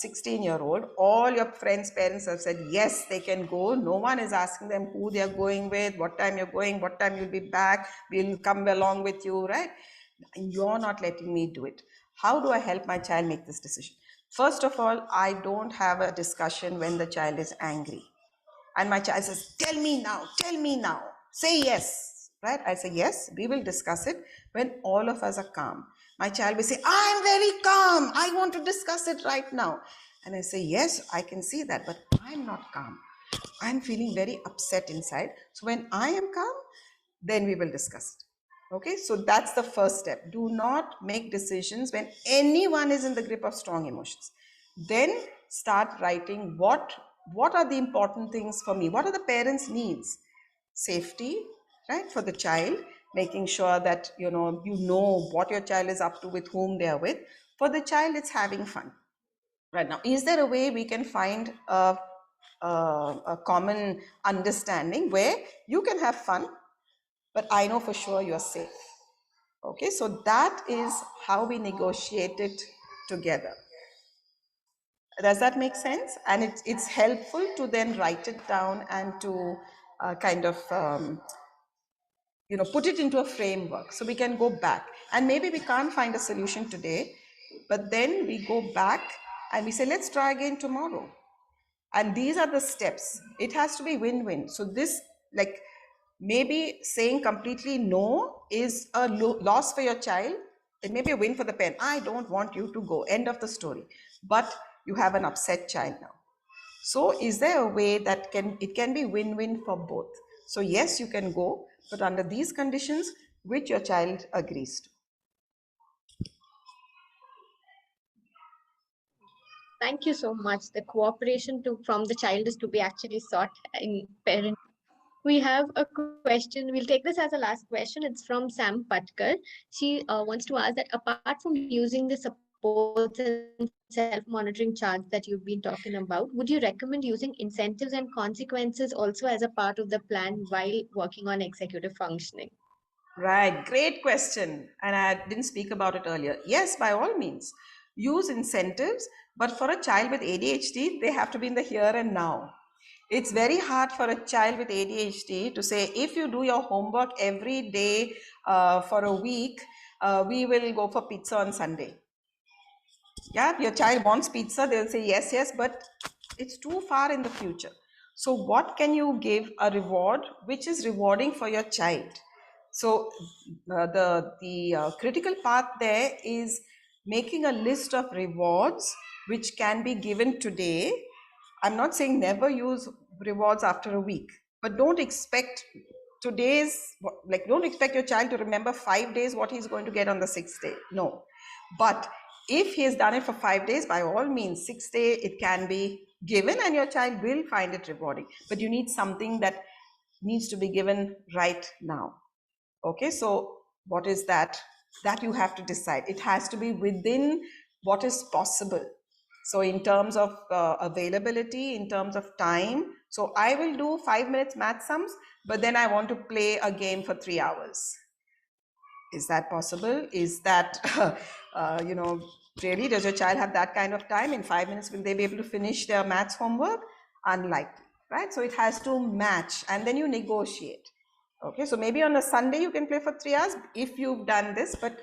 16-year-old, all your friends' parents have said yes, they can go. No one is asking them who they are going with, what time you're going, what time you'll be back, we'll come along with you, right? You're not letting me do it. How do I help my child make this decision? First of all, I don't have a discussion when the child is angry and my child says, tell me now, say yes, right? I say, yes, we will discuss it when all of us are calm. My child will say, I'm very calm, I want to discuss it right now. And I say, yes, I can see that, but I'm not calm. I'm feeling very upset inside. So when I am calm, then we will discuss it. Okay, so that's the first step. Do not make decisions when anyone is in the grip of strong emotions. Then start writing what are the important things for me, what are the parents' needs. Safety, right, for the child, making sure that you know what your child is up to, with whom they are with. For the child, it's having fun. Right now, is there a way we can find a common understanding where you can have fun, but I know for sure you're safe? Okay, so that is how we negotiate it together. Does that make sense? And it's helpful to then write it down and to kind of put it into a framework so we can go back. And maybe we can't find a solution today, but then we go back and we say, let's try again tomorrow. And these are the steps. It has to be win-win. So this, like, maybe saying completely no is a loss for your child. It may be a win for the parent. I don't want you to go. End of the story. But you have an upset child now. So is there a way that it can be win-win for both? So yes, you can go, but under these conditions, which your child agrees to.
Thank you so much. The cooperation from the child is to be actually sought in parent. We have a question. We'll take this as a last question. It's from Sam Patkar. She wants to ask that apart from using the supports and self-monitoring charts that you've been talking about, would you recommend using incentives and consequences also as a part of the plan while working on executive functioning?
Right, great question. And I didn't speak about it earlier. Yes, by all means, use incentives, but for a child with ADHD, they have to be in the here and now. It's very hard for a child with ADHD to say, if you do your homework every day for a week, we will go for pizza on Sunday. Yeah, your child wants pizza, they'll say yes, yes, but it's too far in the future. So what can you give a reward which is rewarding for your child? So the critical part there is making a list of rewards which can be given today I'm not saying never use rewards after a week, but don't expect don't expect your child to remember 5 days what he's going to get on the sixth day. No. But if he has done it for 5 days, by all means, sixth day it can be given and your child will find it rewarding. But you need something that needs to be given right now. Okay, so what is that? That you have to decide. It has to be within what is possible. So in terms of availability, in terms of time, so I will do 5 minutes math sums, but then I want to play a game for 3 hours. Is that possible? Is that, really, does your child have that kind of time? In 5 minutes, will they be able to finish their maths homework? Unlikely, right? So it has to match, and then you negotiate. Okay, so maybe on a Sunday you can play for 3 hours if you've done this, but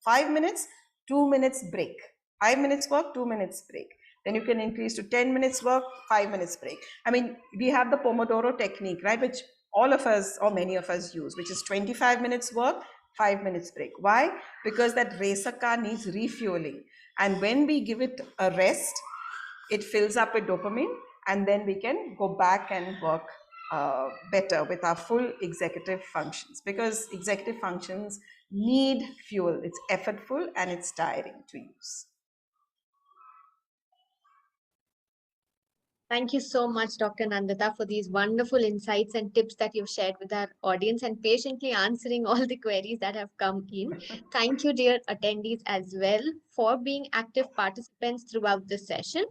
5 minutes, 2 minutes break. 5 minutes work, 2 minutes break. Then you can increase to 10 minutes work, 5 minutes break. I mean, we have the Pomodoro technique, right? Which all of us or many of us use, which is 25 minutes work, 5 minutes break. Why? Because that racer car needs refueling. And when we give it a rest, it fills up with dopamine, and then we can go back and work better with our full executive functions, because executive functions need fuel. It's effortful and it's tiring to use.
Thank you so much, Dr. Nandita, for these wonderful insights and tips that you've shared with our audience and patiently answering all the queries that have come in. Thank you, dear attendees, as well, for being active participants throughout the session.